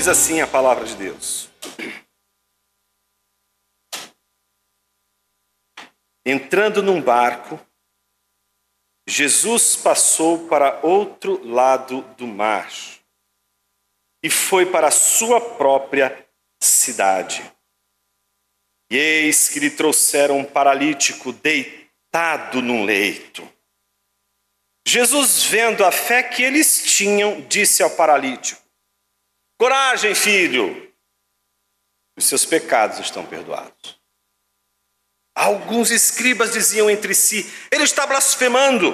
Diz assim a palavra de Deus. Entrando num barco, Jesus passou para outro lado do mar e foi para a sua própria cidade. E eis que lhe trouxeram um paralítico deitado num leito. Jesus, vendo a fé que eles tinham, disse ao paralítico: coragem, filho, os seus pecados estão perdoados. Alguns escribas diziam entre si: ele está blasfemando.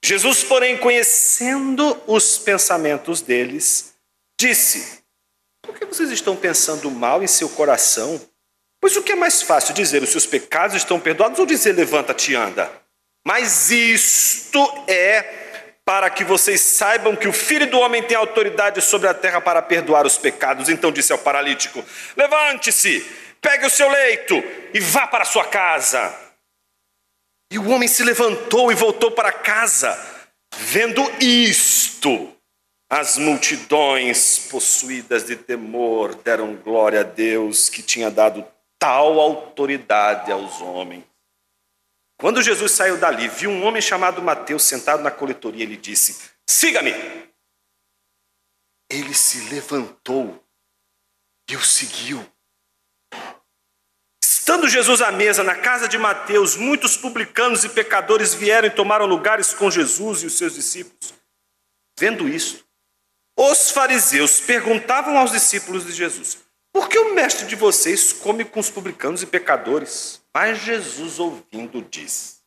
Jesus, porém, conhecendo os pensamentos deles, disse: por que vocês estão pensando mal em seu coração? Pois o que é mais fácil, dizer os seus pecados estão perdoados ou dizer levanta-te e anda? Mas isto é para que vocês saibam que o Filho do Homem tem autoridade sobre a terra para perdoar os pecados. Então disse ao paralítico: levante-se, pegue o seu leito e vá para a sua casa. E o homem se levantou e voltou para casa. Vendo isto, as multidões, possuídas de temor, deram glória a Deus, que tinha dado tal autoridade aos homens. Quando Jesus saiu dali, viu um homem chamado Mateus sentado na coletoria. Ele disse: siga-me. Ele se levantou e o seguiu. Estando Jesus à mesa na casa de Mateus, muitos publicanos e pecadores vieram e tomaram lugares com Jesus e os seus discípulos. Vendo isto, os fariseus perguntavam aos discípulos de Jesus: por que o mestre de vocês come com os publicanos e pecadores? Mas Jesus, ouvindo, diz: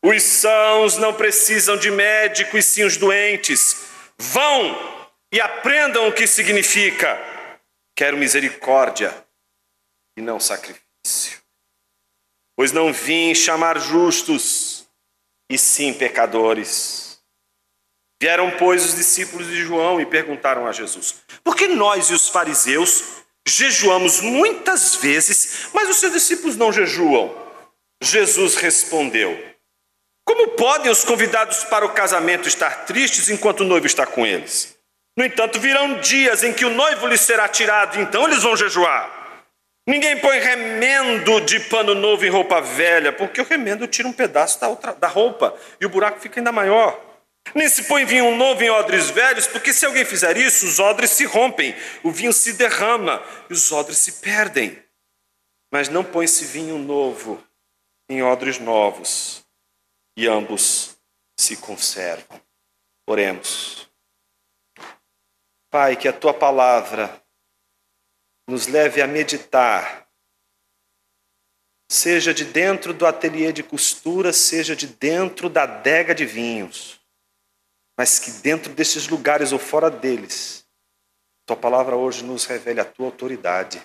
os sãos não precisam de médico, e sim os doentes. Vão e aprendam o que significa: quero misericórdia e não sacrifício. Pois não vim chamar justos, e sim pecadores. Vieram, pois, os discípulos de João e perguntaram a Jesus: por que nós e os fariseus jejuamos muitas vezes, mas os seus discípulos não jejuam? Jesus respondeu: como podem os convidados para o casamento estar tristes enquanto o noivo está com eles? No entanto, virão dias em que o noivo lhes será tirado, e então eles vão jejuar. Ninguém põe remendo de pano novo em roupa velha, porque o remendo tira um pedaço da roupa e o buraco fica ainda maior. Nem se põe vinho novo em odres velhos, porque se alguém fizer isso, os odres se rompem, o vinho se derrama e os odres se perdem. Mas não põe-se vinho novo em odres novos, e ambos se conservam. Oremos. Pai, que a tua palavra nos leve a meditar, seja de dentro do ateliê de costura, seja de dentro da adega de vinhos, mas que dentro desses lugares ou fora deles, tua palavra hoje nos revele a tua autoridade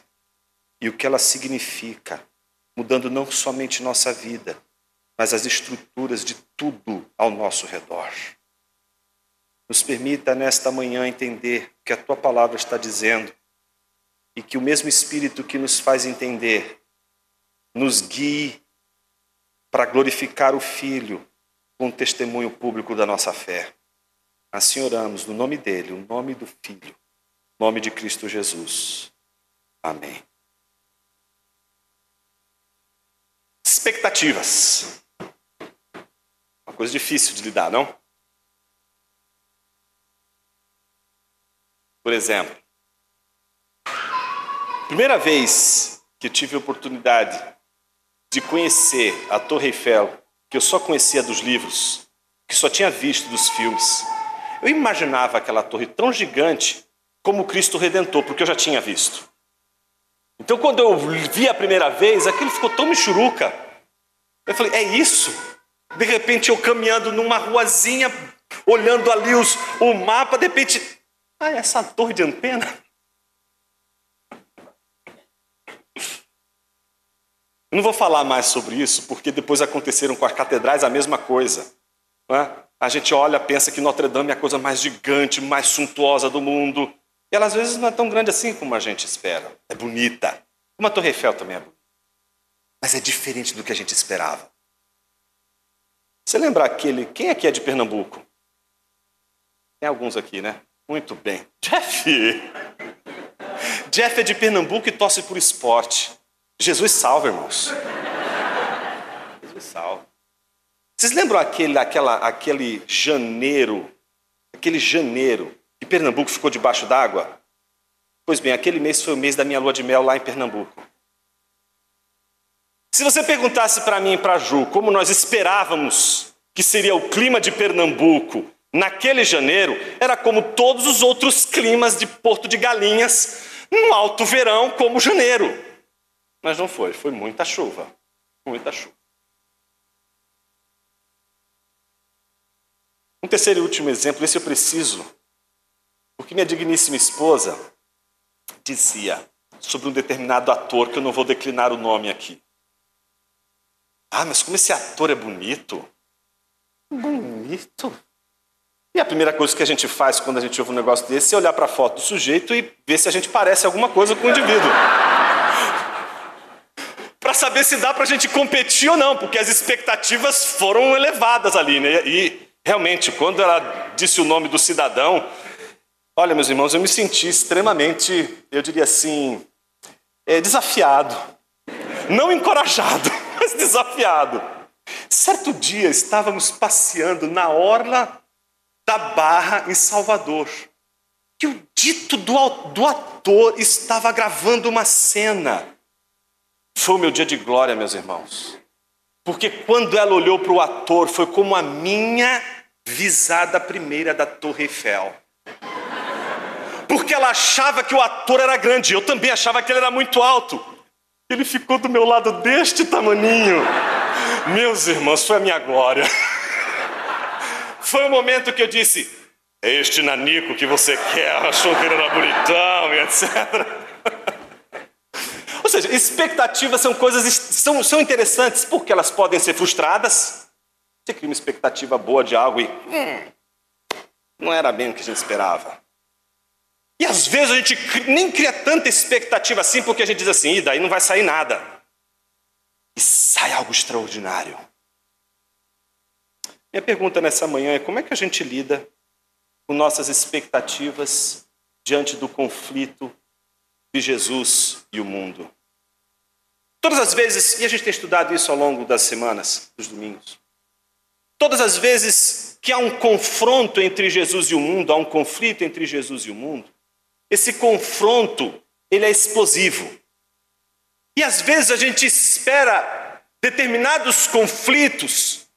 e o que ela significa, mudando não somente nossa vida, mas as estruturas de tudo ao nosso redor. Nos permita nesta manhã entender o que a tua palavra está dizendo e que o mesmo Espírito que nos faz entender nos guie para glorificar o Filho com o testemunho público da nossa fé. Assim oramos no nome dele, o nome do Filho, o nome de Cristo Jesus. Amém. Expectativas. Uma coisa difícil de lidar, não? Por exemplo, primeira vez que eu tive a oportunidade de conhecer a Torre Eiffel, que eu só conhecia dos livros, que só tinha visto dos filmes, eu imaginava aquela torre tão gigante como o Cristo Redentor, porque eu já tinha visto. Então, quando eu vi a primeira vez, aquilo ficou tão michuruca. Eu falei, é isso? De repente, eu caminhando numa ruazinha, olhando ali o mapa, de repente, essa torre de antena? Eu não vou falar mais sobre isso, porque depois aconteceram com as catedrais a mesma coisa. Não é? A gente olha, pensa que Notre Dame é a coisa mais gigante, mais suntuosa do mundo. E ela às vezes não é tão grande assim como a gente espera. É bonita. Como a Torre Eiffel também é bonita. Mas é diferente do que a gente esperava. Você lembra aquele... Quem aqui é de Pernambuco? Tem alguns aqui, né? Muito bem. Jeff! Jeff é de Pernambuco e torce por esporte. Jesus salva, irmãos. Jesus salva. Vocês lembram aquele janeiro que Pernambuco ficou debaixo d'água? Pois bem, aquele mês foi o mês da minha lua de mel lá em Pernambuco. Se você perguntasse para mim e para a Ju como nós esperávamos que seria o clima de Pernambuco naquele janeiro, era como todos os outros climas de Porto de Galinhas, num alto verão como janeiro. Mas não foi, foi muita chuva. Muita chuva. Um terceiro e último exemplo, esse eu preciso, porque minha digníssima esposa dizia sobre um determinado ator, que eu não vou declinar o nome aqui. Ah, mas como esse ator é bonito. Bonito? E a primeira coisa que a gente faz quando a gente ouve um negócio desse é olhar para a foto do sujeito e ver se a gente parece alguma coisa com o indivíduo. Para saber se dá para a gente competir ou não, porque as expectativas foram elevadas ali, né? E realmente, quando ela disse o nome do cidadão, olha, meus irmãos, eu me senti extremamente, eu diria assim, desafiado. Não encorajado, mas desafiado. Certo dia, estávamos passeando na orla da Barra, em Salvador. E o dito do ator estava gravando uma cena. Foi o meu dia de glória, meus irmãos. Porque quando ela olhou para o ator, foi como a minha visada primeira da Torre Eiffel. Porque ela achava que o ator era grande. Eu também achava que ele era muito alto. Ele ficou do meu lado deste tamaninho. Meus irmãos, foi a minha glória. Foi o momento que eu disse, é este nanico que você quer, achou que ele era bonitão e etc. Ou seja, expectativas são coisas, são interessantes porque elas podem ser frustradas. Você cria uma expectativa boa de algo e não era bem o que a gente esperava. E às vezes a gente nem cria tanta expectativa assim porque a gente diz assim, e daí não vai sair nada. E sai algo extraordinário. Minha pergunta nessa manhã é como é que a gente lida com nossas expectativas diante do conflito de Jesus e o mundo? Todas as vezes, e a gente tem estudado isso ao longo das semanas, dos domingos, todas as vezes que há um confronto entre Jesus e o mundo, há um conflito entre Jesus e o mundo, esse confronto, ele é explosivo. E às vezes a gente espera determinados conflitos,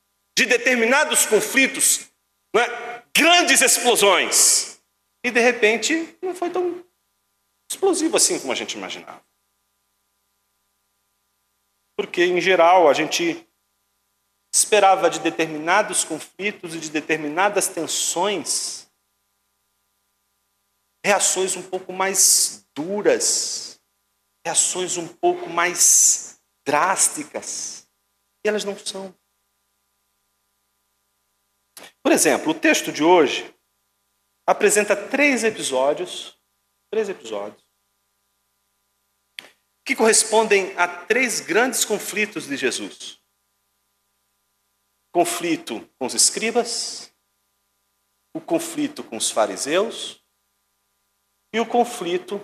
não é? Grandes explosões. E de repente não foi tão explosivo assim como a gente imaginava. Porque em geral a gente esperava de determinados conflitos e de determinadas tensões reações um pouco mais duras, reações um pouco mais drásticas. E elas não são. Por exemplo, o texto de hoje apresenta três episódios que correspondem a três grandes conflitos de Jesus. Conflito com os escribas, o conflito com os fariseus e o conflito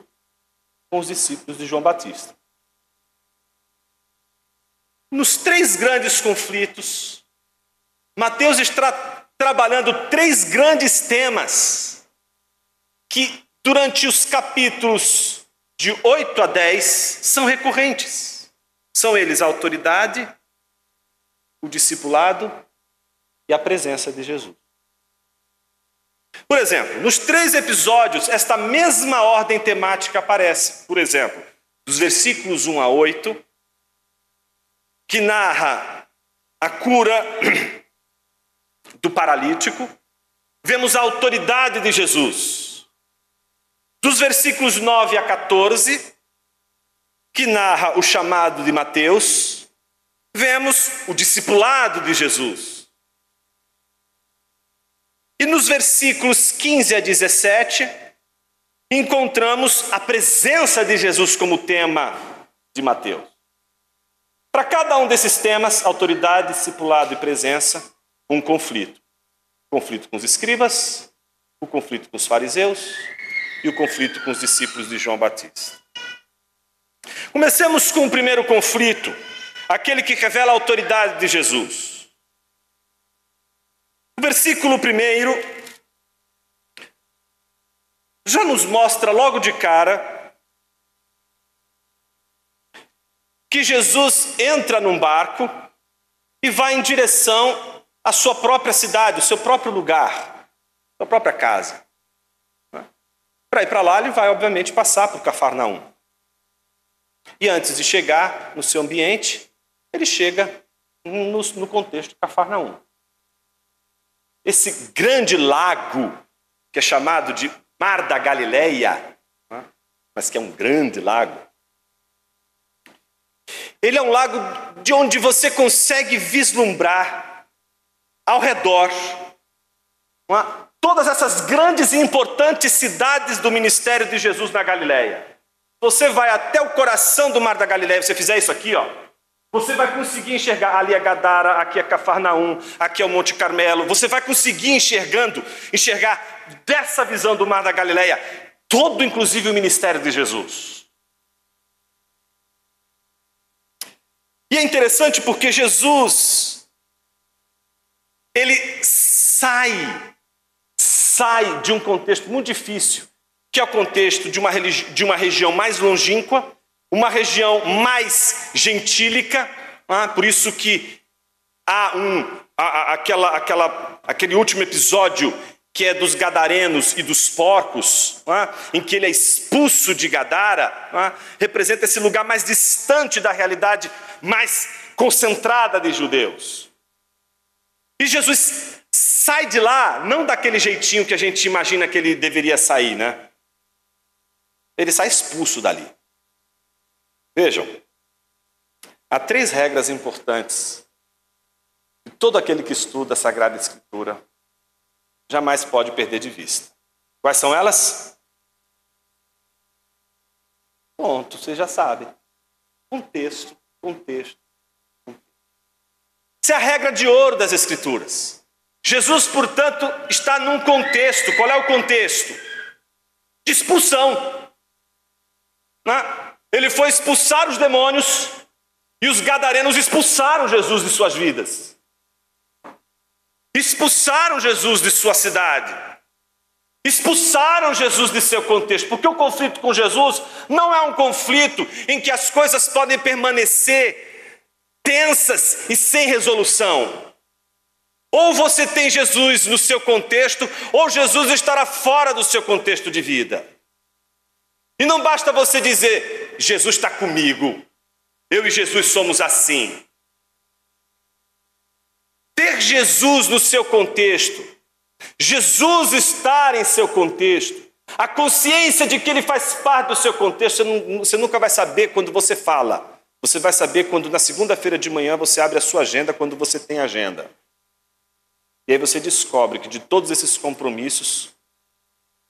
com os discípulos de João Batista. Nos três grandes conflitos, Mateus está trabalhando três grandes temas que, durante os capítulos de 8 a 10, são recorrentes. São eles a autoridade, o discipulado e a presença de Jesus. Por exemplo, nos três episódios, esta mesma ordem temática aparece. Por exemplo, dos versículos 1 a 8, que narra a cura do paralítico, vemos a autoridade de Jesus. Dos versículos 9 a 14, que narra o chamado de Mateus, vemos o discipulado de Jesus. E nos versículos 15 a 17, encontramos a presença de Jesus como tema de Mateus. Para cada um desses temas, autoridade, discipulado e presença, um conflito. O conflito com os escribas, o conflito com os fariseus e o conflito com os discípulos de João Batista. Comecemos com o primeiro conflito, aquele que revela a autoridade de Jesus. O versículo 1 já nos mostra logo de cara que Jesus entra num barco e vai em direção à sua própria cidade, o seu próprio lugar, sua própria casa. Para ir para lá, ele vai, obviamente, passar por Cafarnaum. E antes de chegar no seu ambiente, ele chega no contexto de Cafarnaum. Esse grande lago, que é chamado de Mar da Galileia, mas que é um grande lago, ele é um lago de onde você consegue vislumbrar ao redor todas essas grandes e importantes cidades do ministério de Jesus na Galileia. Você vai até o coração do Mar da Galileia, você fizer isso aqui, você vai conseguir enxergar, ali é Gadara, aqui é Cafarnaum, aqui é o Monte Carmelo, você vai conseguir enxergar dessa visão do Mar da Galileia, todo inclusive o ministério de Jesus. E é interessante porque Jesus, ele sai de um contexto muito difícil, que é o contexto de uma região mais longínqua, uma região mais gentílica, por isso que há aquele último episódio que é dos gadarenos e dos porcos, em que ele é expulso de Gadara, representa esse lugar mais distante da realidade mais concentrada de judeus. E Jesus sai de lá, não daquele jeitinho que a gente imagina que ele deveria sair, né? Ele sai expulso dali. Vejam, há 3 regras importantes que todo aquele que estuda a Sagrada Escritura jamais pode perder de vista. Quais são elas? Ponto, você já sabe. Contexto. Essa é a regra de ouro das Escrituras. Jesus, portanto, está num contexto. Qual é o contexto? De expulsão. Ele foi expulsar os demônios e os gadarenos expulsaram Jesus de suas vidas. Expulsaram Jesus de sua cidade. Expulsaram Jesus de seu contexto. Porque o conflito com Jesus não é um conflito em que as coisas podem permanecer tensas e sem resolução. Ou você tem Jesus no seu contexto, ou Jesus estará fora do seu contexto de vida. E não basta você dizer, Jesus está comigo, eu e Jesus somos assim. Ter Jesus no seu contexto, Jesus estar em seu contexto, a consciência de que Ele faz parte do seu contexto, você nunca vai saber quando você fala. Você vai saber quando na segunda-feira de manhã você abre a sua agenda, quando você tem agenda. E aí você descobre que de todos esses compromissos,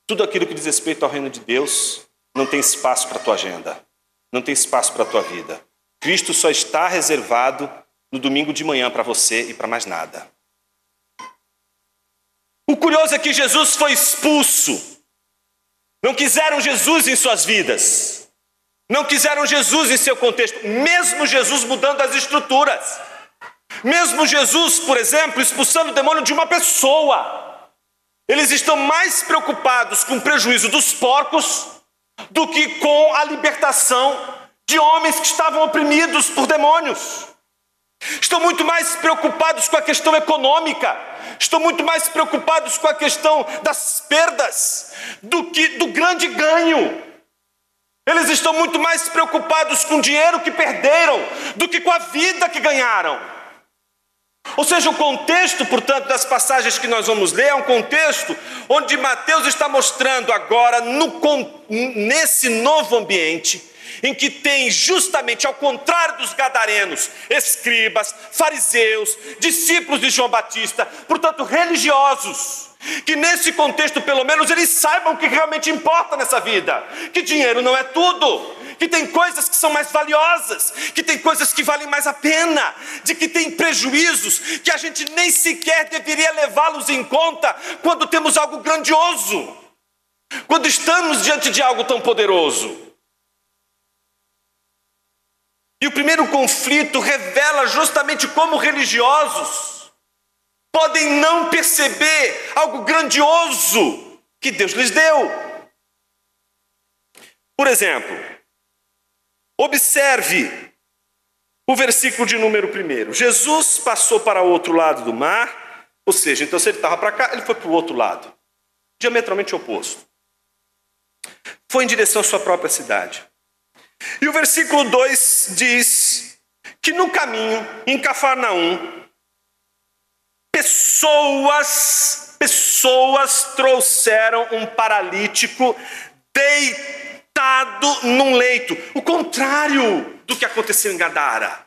tudo aquilo que diz respeito ao reino de Deus, não tem espaço para a tua agenda, não tem espaço para a tua vida. Cristo só está reservado no domingo de manhã para você e para mais nada. O curioso é que Jesus foi expulso. Não quiseram Jesus em suas vidas. Não quiseram Jesus em seu contexto. Mesmo Jesus mudando as estruturas. Mesmo Jesus, por exemplo, expulsando o demônio de uma pessoa. Eles estão mais preocupados com o prejuízo dos porcos do que com a libertação de homens que estavam oprimidos por demônios. Estão muito mais preocupados com a questão econômica, estão muito mais preocupados com a questão das perdas do que do grande ganho. Eles estão muito mais preocupados com o dinheiro que perderam do que com a vida que ganharam. Ou seja, o contexto, portanto, das passagens que nós vamos ler é um contexto onde Mateus está mostrando agora, nesse novo ambiente, em que tem justamente, ao contrário dos gadarenos, escribas, fariseus, discípulos de João Batista, portanto, religiosos, que nesse contexto, pelo menos, eles saibam o que realmente importa nessa vida, que dinheiro não é tudo, que tem coisas que são mais valiosas, que tem coisas que valem mais a pena, de que tem prejuízos que a gente nem sequer deveria levá-los em conta quando temos algo grandioso, quando estamos diante de algo tão poderoso. E o primeiro conflito revela justamente como religiosos podem não perceber algo grandioso que Deus lhes deu. Por exemplo, observe o versículo de número 1. Jesus passou para o outro lado do mar, ou seja, então se ele estava para cá, ele foi para o outro lado, diametralmente oposto. Foi em direção à sua própria cidade. E o versículo 2 diz que no caminho, em Cafarnaum, pessoas trouxeram um paralítico deitado num leito. O contrário do que aconteceu em Gadara.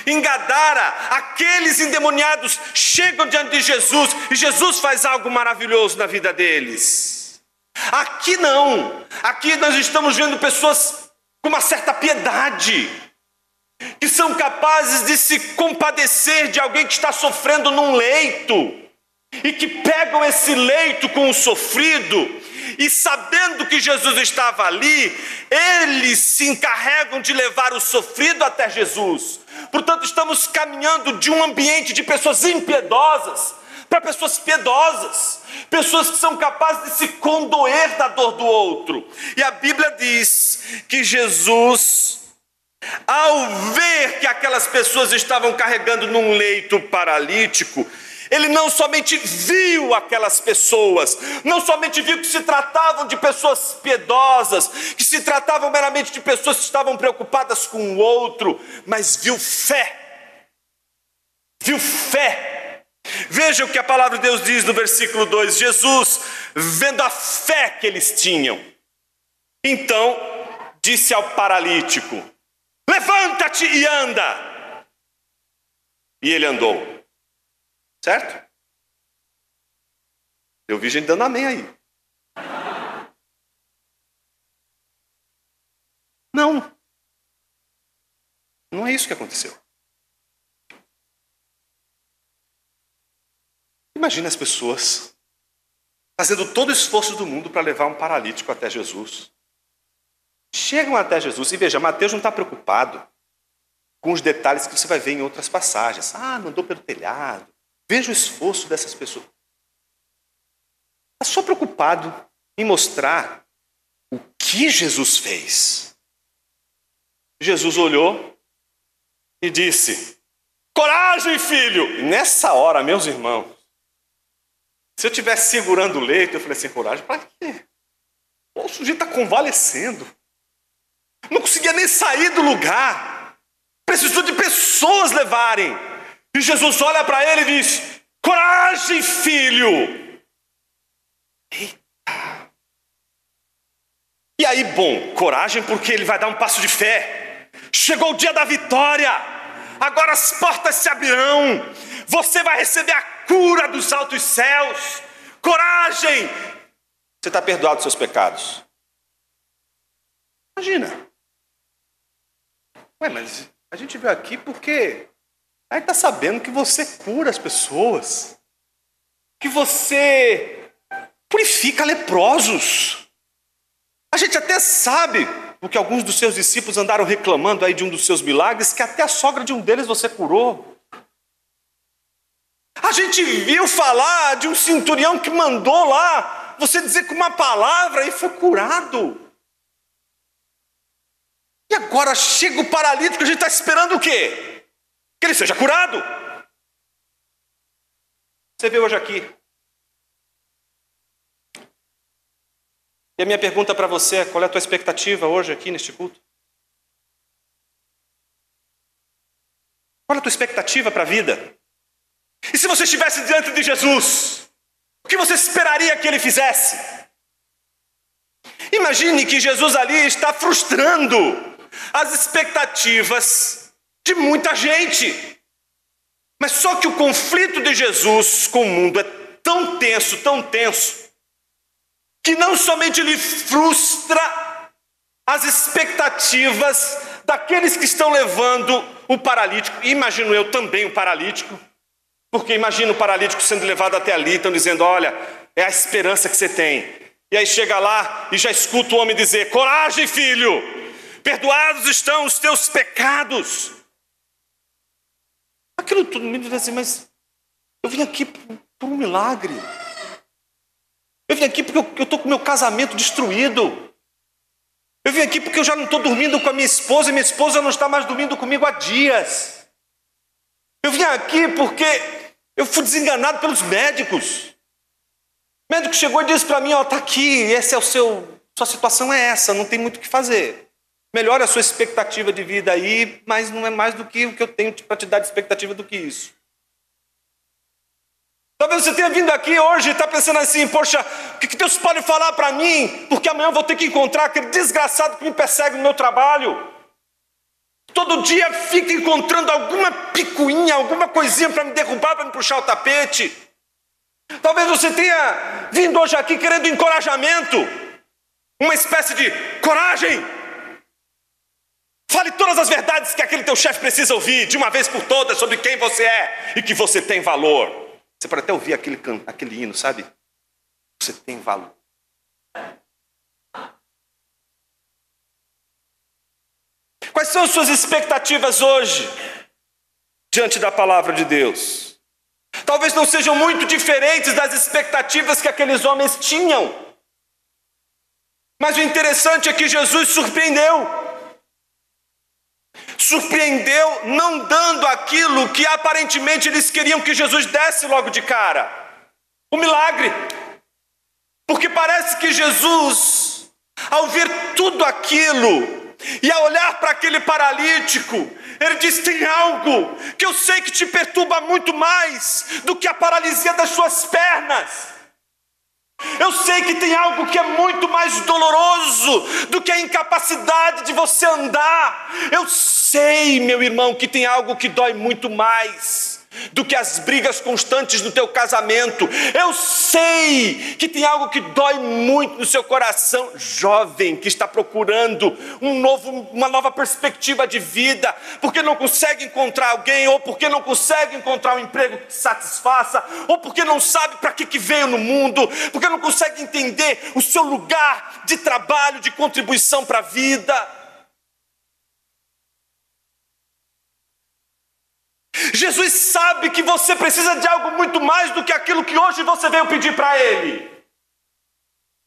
Em Gadara, aqueles endemoniados chegam diante de Jesus e Jesus faz algo maravilhoso na vida deles. Aqui não. Aqui nós estamos vendo pessoas com uma certa piedade, que são capazes de se compadecer de alguém que está sofrendo num leito, e que pegam esse leito com o sofrido, e sabendo que Jesus estava ali, eles se encarregam de levar o sofrido até Jesus. Portanto, estamos caminhando de um ambiente de pessoas impiedosas para pessoas piedosas, pessoas que são capazes de se condoer da dor do outro. E a Bíblia diz que Jesus, ao ver que aquelas pessoas estavam carregando num leito paralítico, ele não somente viu aquelas pessoas, não somente viu que se tratavam de pessoas piedosas, que se tratavam meramente de pessoas que estavam preocupadas com o outro, mas viu fé. Viu fé. Veja o que a palavra de Deus diz no versículo 2. Jesus, vendo a fé que eles tinham, então disse ao paralítico: levanta-te e anda. E ele andou. Certo? Eu vi gente dando amém aí. Não. Não é isso que aconteceu. Imagina as pessoas fazendo todo o esforço do mundo para levar um paralítico até Jesus. Chegam até Jesus e veja, Mateus não está preocupado com os detalhes que você vai ver em outras passagens. Ah, não andou pelo telhado. Veja o esforço dessas pessoas. Está só preocupado em mostrar o que Jesus fez. Jesus olhou e disse: coragem, filho! E nessa hora, meus irmãos, se eu estivesse segurando o leito, eu falei assim: coragem para quê? O sujeito está convalescendo. Não conseguia nem sair do lugar. Precisou de pessoas levarem. E Jesus olha para ele e diz: coragem, filho! Eita! E aí, bom, coragem porque ele vai dar um passo de fé. Chegou o dia da vitória. Agora as portas se abrirão. Você vai receber a cura dos altos céus. Coragem! Você está perdoado dos seus pecados. Imagina. Ué, mas a gente veio aqui porque a gente está sabendo que você cura as pessoas, que você purifica leprosos. A gente até sabe, porque alguns dos seus discípulos andaram reclamando aí de um dos seus milagres, que até a sogra de um deles você curou. A gente viu falar de um centurião que mandou lá você dizer com uma palavra e foi curado. E agora chega o paralítico, a gente está esperando o quê? Que ele seja curado. Você veio hoje aqui. E a minha pergunta para você é: qual é a tua expectativa hoje aqui neste culto? Qual é a tua expectativa para a vida? E se você estivesse diante de Jesus, o que você esperaria que ele fizesse? Imagine que Jesus ali está frustrando as expectativas de muita gente. Mas só que o conflito de Jesus com o mundo é tão tenso, que não somente ele frustra as expectativas daqueles que estão levando o paralítico. Imagino eu também o paralítico. Porque imagina o paralítico sendo levado até ali, estão dizendo: olha, é a esperança que você tem. E aí chega lá e já escuta o homem dizer: coragem, filho! perdoados estão os teus pecados. Aquilo tudo me diz assim, mas eu vim aqui por um milagre. Eu vim aqui porque eu estou com meu casamento destruído. Eu vim aqui porque eu já não estou dormindo com a minha esposa e minha esposa não está mais dormindo comigo há dias. Eu vim aqui porque eu fui desenganado pelos médicos. O médico chegou e disse para mim, está aqui, esse é sua situação é essa, não tem muito o que fazer. Melhore a sua expectativa de vida aí, mas não é mais do que o que eu tenho para te dar de expectativa do que isso. Talvez você tenha vindo aqui hoje e está pensando assim, poxa, o que Deus pode falar para mim? Porque amanhã eu vou ter que encontrar aquele desgraçado que me persegue no meu trabalho. Todo dia fica encontrando alguma picuinha, alguma coisinha para me derrubar, para me puxar o tapete. Talvez você tenha vindo hoje aqui querendo encorajamento, uma espécie de coragem. Fale todas as verdades que aquele teu chefe precisa ouvir, de uma vez por todas, sobre quem você é e que você tem valor. Você pode até ouvir aquele hino, sabe? Você tem valor. Quais são as suas expectativas hoje, diante da palavra de Deus? Talvez não sejam muito diferentes das expectativas que aqueles homens tinham. Mas o interessante é que Jesus surpreendeu. Surpreendeu não dando aquilo que aparentemente eles queriam que Jesus desse logo de cara. O milagre. Porque parece que Jesus, ao ver tudo aquilo e ao olhar para aquele paralítico, ele diz, tem algo que eu sei que te perturba muito mais do que a paralisia das suas pernas. Eu sei que tem algo que é muito mais doloroso do que a incapacidade de você andar. Eu sei, meu irmão, que tem algo que dói muito mais do que as brigas constantes no teu casamento. Eu sei que tem algo que dói muito no seu coração, jovem, que está procurando uma nova perspectiva de vida, porque não consegue encontrar alguém, ou porque não consegue encontrar um emprego que te satisfaça, ou porque não sabe para que veio no mundo, porque não consegue entender o seu lugar de trabalho, de contribuição para a vida. Jesus sabe que você precisa de algo muito mais do que aquilo que hoje você veio pedir para Ele.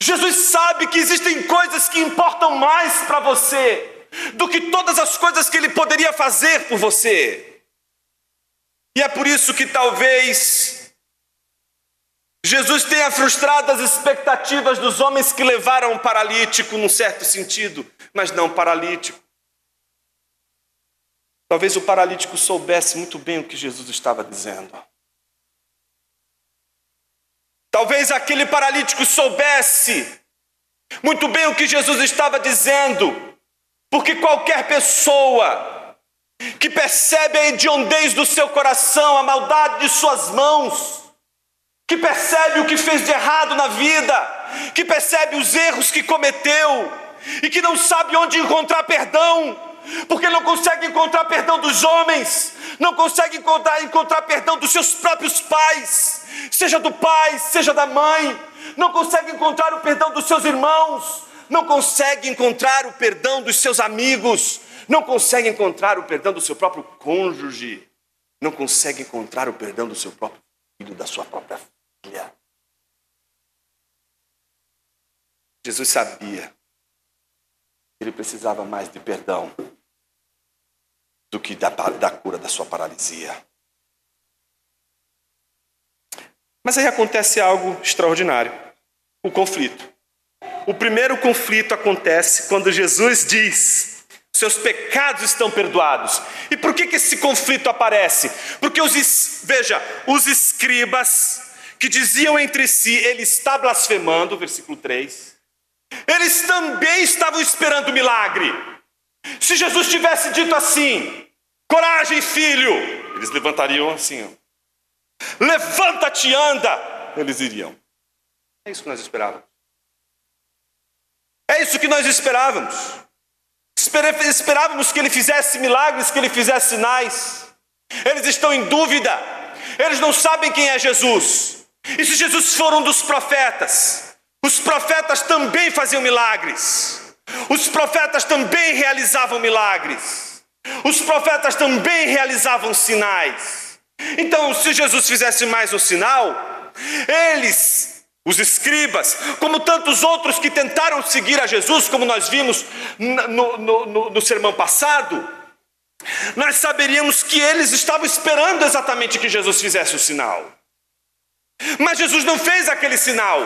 Jesus sabe que existem coisas que importam mais para você do que todas as coisas que Ele poderia fazer por você. E é por isso que talvez Jesus tenha frustrado as expectativas dos homens que levaram o paralítico num certo sentido, mas não paralítico. Talvez o paralítico soubesse muito bem o que Jesus estava dizendo. Talvez aquele paralítico soubesse muito bem o que Jesus estava dizendo, porque qualquer pessoa que percebe a hediondez do seu coração, a maldade de suas mãos, que percebe o que fez de errado na vida, que percebe os erros que cometeu e que não sabe onde encontrar perdão, porque não consegue encontrar perdão dos homens, não consegue encontrar perdão dos seus próprios pais, seja do pai, seja da mãe, não consegue encontrar o perdão dos seus irmãos, não consegue encontrar o perdão dos seus amigos, não consegue encontrar o perdão do seu próprio cônjuge, não consegue encontrar o perdão do seu próprio filho, da sua própria filha. Jesus sabia que ele precisava mais de perdão do que da cura da sua paralisia. Mas aí acontece algo extraordinário, o conflito. O primeiro conflito acontece quando Jesus diz, seus pecados estão perdoados. E por que esse conflito aparece? Porque os escribas que diziam entre si, ele está blasfemando, versículo 3, eles também estavam esperando o milagre. Se Jesus tivesse dito assim, coragem, filho, eles levantariam assim, levanta-te e anda, eles iriam. É isso que nós esperávamos. É isso que nós esperávamos. Esperávamos que ele fizesse milagres, que ele fizesse sinais. Eles estão em dúvida, eles não sabem quem é Jesus. E se Jesus for um dos profetas, os profetas também faziam milagres. Os profetas também realizavam milagres. Os profetas também realizavam sinais. Então, se Jesus fizesse mais um sinal, eles, os escribas, como tantos outros que tentaram seguir a Jesus, como nós vimos no sermão passado, nós saberíamos que eles estavam esperando exatamente que Jesus fizesse o sinal. Mas Jesus não fez aquele sinal.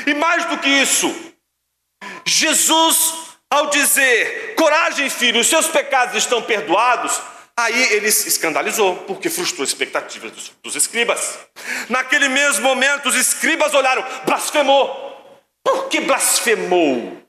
E mais do que isso, Jesus, ao dizer, coragem, filho, os seus pecados estão perdoados, aí ele se escandalizou, porque frustrou as expectativas dos escribas. Naquele mesmo momento, os escribas olharam, blasfemou. Por que blasfemou?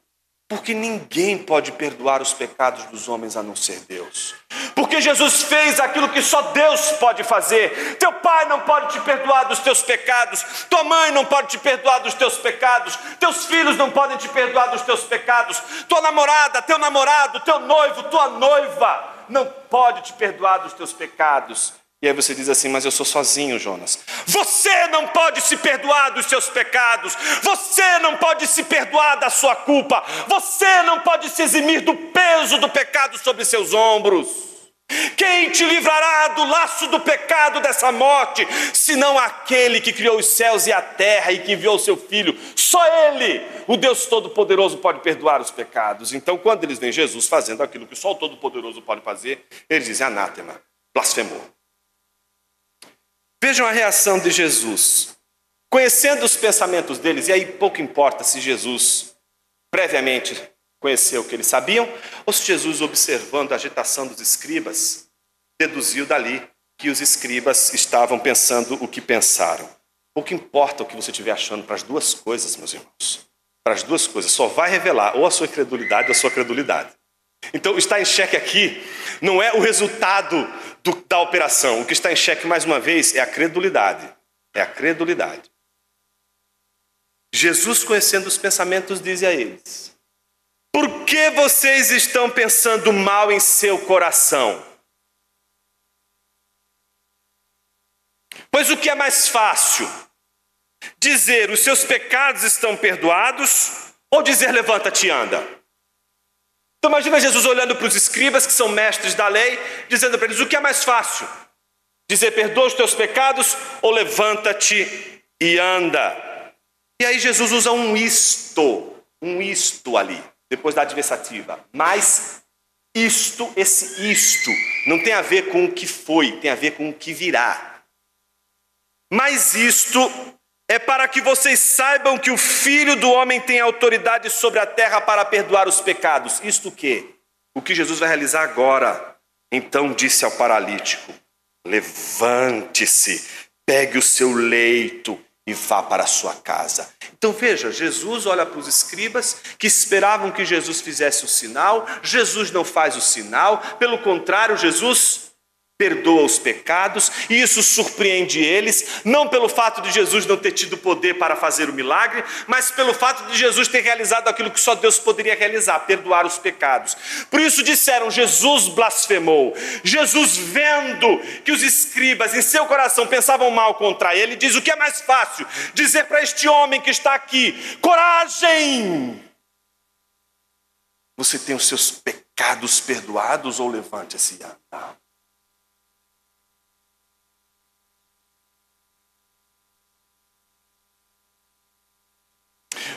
Porque ninguém pode perdoar os pecados dos homens a não ser Deus. Porque Jesus fez aquilo que só Deus pode fazer. Teu pai não pode te perdoar dos teus pecados. Tua mãe não pode te perdoar dos teus pecados. Teus filhos não podem te perdoar dos teus pecados. Tua namorada, teu namorado, teu noivo, tua noiva não pode te perdoar dos teus pecados. E aí você diz assim, mas eu sou sozinho, Jonas. Você não pode se perdoar dos seus pecados. Você não pode se perdoar da sua culpa. Você não pode se eximir do peso do pecado sobre seus ombros. Quem te livrará do laço do pecado dessa morte, senão aquele que criou os céus e a terra e que enviou o seu Filho? Só Ele, o Deus Todo-Poderoso, pode perdoar os pecados. Então, quando eles veem Jesus fazendo aquilo que só o Todo-Poderoso pode fazer, eles dizem, anátema, blasfemou. Vejam a reação de Jesus. Conhecendo os pensamentos deles, e aí pouco importa se Jesus previamente conheceu o que eles sabiam, ou se Jesus, observando a agitação dos escribas, deduziu dali que os escribas estavam pensando o que pensaram. Pouco importa o que você estiver achando para as duas coisas, meus irmãos. Para as duas coisas, só vai revelar ou a sua incredulidade ou a sua credulidade. Então, está em xeque aqui não é o resultado da operação. O que está em xeque, mais uma vez, é a credulidade. É a credulidade. Jesus, conhecendo os pensamentos, diz a eles, por que vocês estão pensando mal em seu coração? Pois o que é mais fácil? Dizer, os seus pecados estão perdoados, ou dizer, levanta-te e anda? Então imagina Jesus olhando para os escribas, que são mestres da lei, dizendo para eles, o que é mais fácil? Dizer, perdoa os teus pecados, ou levanta-te e anda? E aí Jesus usa um isto ali, depois da adversativa. Mas esse isto, não tem a ver com o que foi, tem a ver com o que virá. Mas isto é para que vocês saibam que o Filho do Homem tem autoridade sobre a terra para perdoar os pecados. Isto o quê? O que Jesus vai realizar agora. Então disse ao paralítico, levante-se, pegue o seu leito e vá para a sua casa. Então veja, Jesus olha para os escribas que esperavam que Jesus fizesse o sinal. Jesus não faz o sinal, pelo contrário, Jesus perdoa os pecados, e isso surpreende eles, não pelo fato de Jesus não ter tido poder para fazer o milagre, mas pelo fato de Jesus ter realizado aquilo que só Deus poderia realizar, perdoar os pecados. Por isso disseram, Jesus blasfemou. Jesus, vendo que os escribas em seu coração pensavam mal contra ele, diz, o que é mais fácil? Dizer para este homem que está aqui, coragem! Você tem os seus pecados perdoados, ou levante-se e anda?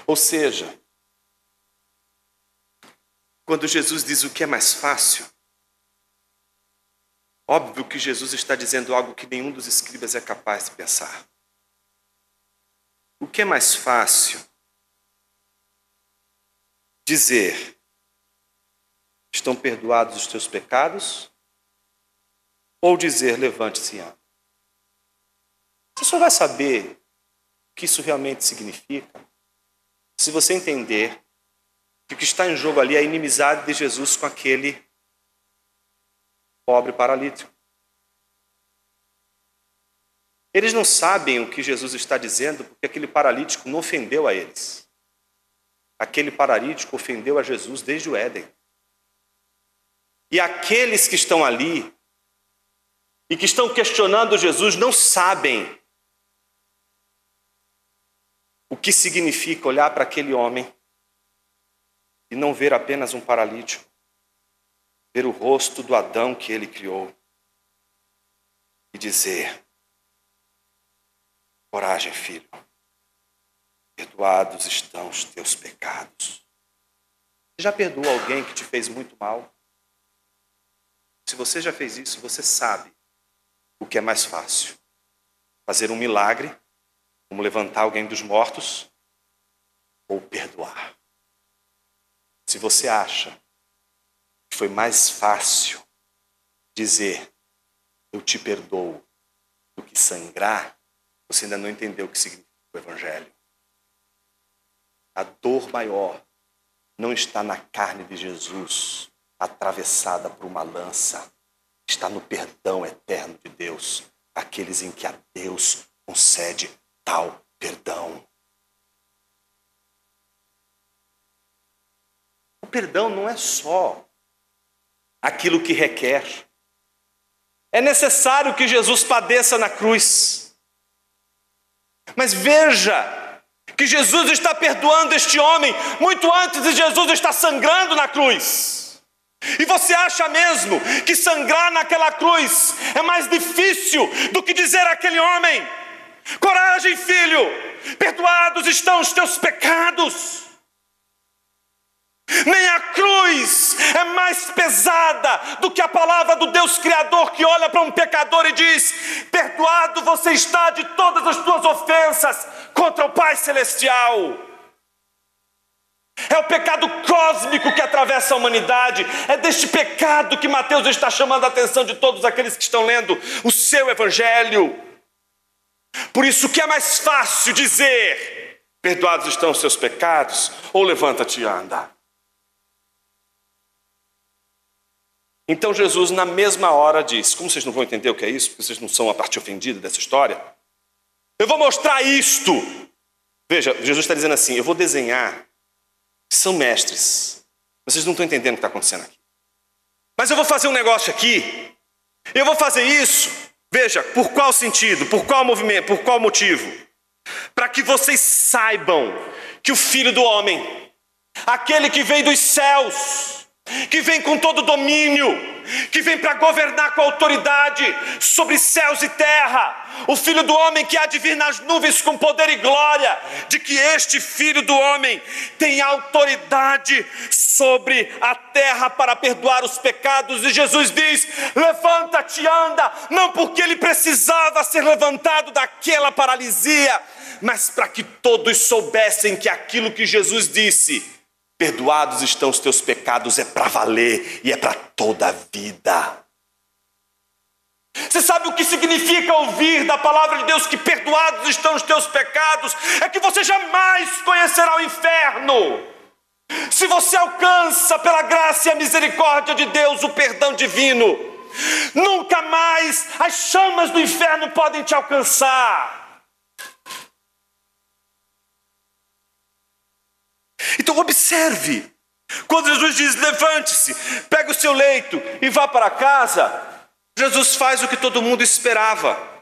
Ou seja, quando Jesus diz o que é mais fácil, óbvio que Jesus está dizendo algo que nenhum dos escribas é capaz de pensar. O que é mais fácil? Dizer, estão perdoados os teus pecados? Ou dizer, levante-se e anda? Você só vai saber o que isso realmente significa se você entender que o que está em jogo ali é a inimizade de Jesus com aquele pobre paralítico. Eles não sabem o que Jesus está dizendo porque aquele paralítico não ofendeu a eles. Aquele paralítico ofendeu a Jesus desde o Éden. E aqueles que estão ali e que estão questionando Jesus não sabem o que significa olhar para aquele homem e não ver apenas um paralítico, ver o rosto do Adão que ele criou e dizer: coragem, filho, perdoados estão os teus pecados. Você já perdoou alguém que te fez muito mal? Se você já fez isso, você sabe o que é mais fácil: fazer um milagre, como levantar alguém dos mortos, ou perdoar. Se você acha que foi mais fácil dizer eu te perdoo do que sangrar, você ainda não entendeu o que significa o Evangelho. A dor maior não está na carne de Jesus atravessada por uma lança, está no perdão eterno de Deus, aqueles em que a Deus concede tal perdão. O perdão não é só aquilo que requer. É necessário que Jesus padeça na cruz. Mas veja que Jesus está perdoando este homem muito antes de Jesus estar sangrando na cruz. E você acha mesmo que sangrar naquela cruz é mais difícil do que dizer àquele homem: coragem, filho, perdoados estão os teus pecados? Nem a cruz é mais pesada do que a palavra do Deus Criador, que olha para um pecador e diz: perdoado você está de todas as tuas ofensas contra o Pai Celestial. É o pecado cósmico que atravessa a humanidade. É deste pecado que Mateus está chamando a atenção de todos aqueles que estão lendo o seu Evangelho. Por isso, o que é mais fácil dizer: perdoados estão os seus pecados, ou levanta-te e anda? Então Jesus, na mesma hora, diz: como vocês não vão entender o que é isso, porque vocês não são a parte ofendida dessa história, eu vou mostrar isto. Veja, Jesus está dizendo assim: eu vou desenhar. São mestres, vocês não estão entendendo o que está acontecendo aqui. Mas eu vou fazer um negócio aqui, eu vou fazer isso. Veja, por qual sentido, por qual movimento, por qual motivo? Para que vocês saibam que o Filho do Homem, aquele que vem dos céus, que vem com todo domínio, que vem para governar com autoridade sobre céus e terra, o Filho do Homem que há de vir nas nuvens com poder e glória, de que este Filho do Homem tem autoridade sobre a terra para perdoar os pecados. E Jesus diz: levanta-te e anda, não porque ele precisava ser levantado daquela paralisia, mas para que todos soubessem que aquilo que Jesus disse, perdoados estão os teus pecados, é para valer e é para toda a vida. Você sabe o que significa ouvir da palavra de Deus que perdoados estão os teus pecados? É que você jamais conhecerá o inferno. Se você alcança pela graça e a misericórdia de Deus o perdão divino, nunca mais as chamas do inferno podem te alcançar. Então observe, quando Jesus diz: levante-se, pegue o seu leito e vá para casa, Jesus faz o que todo mundo esperava.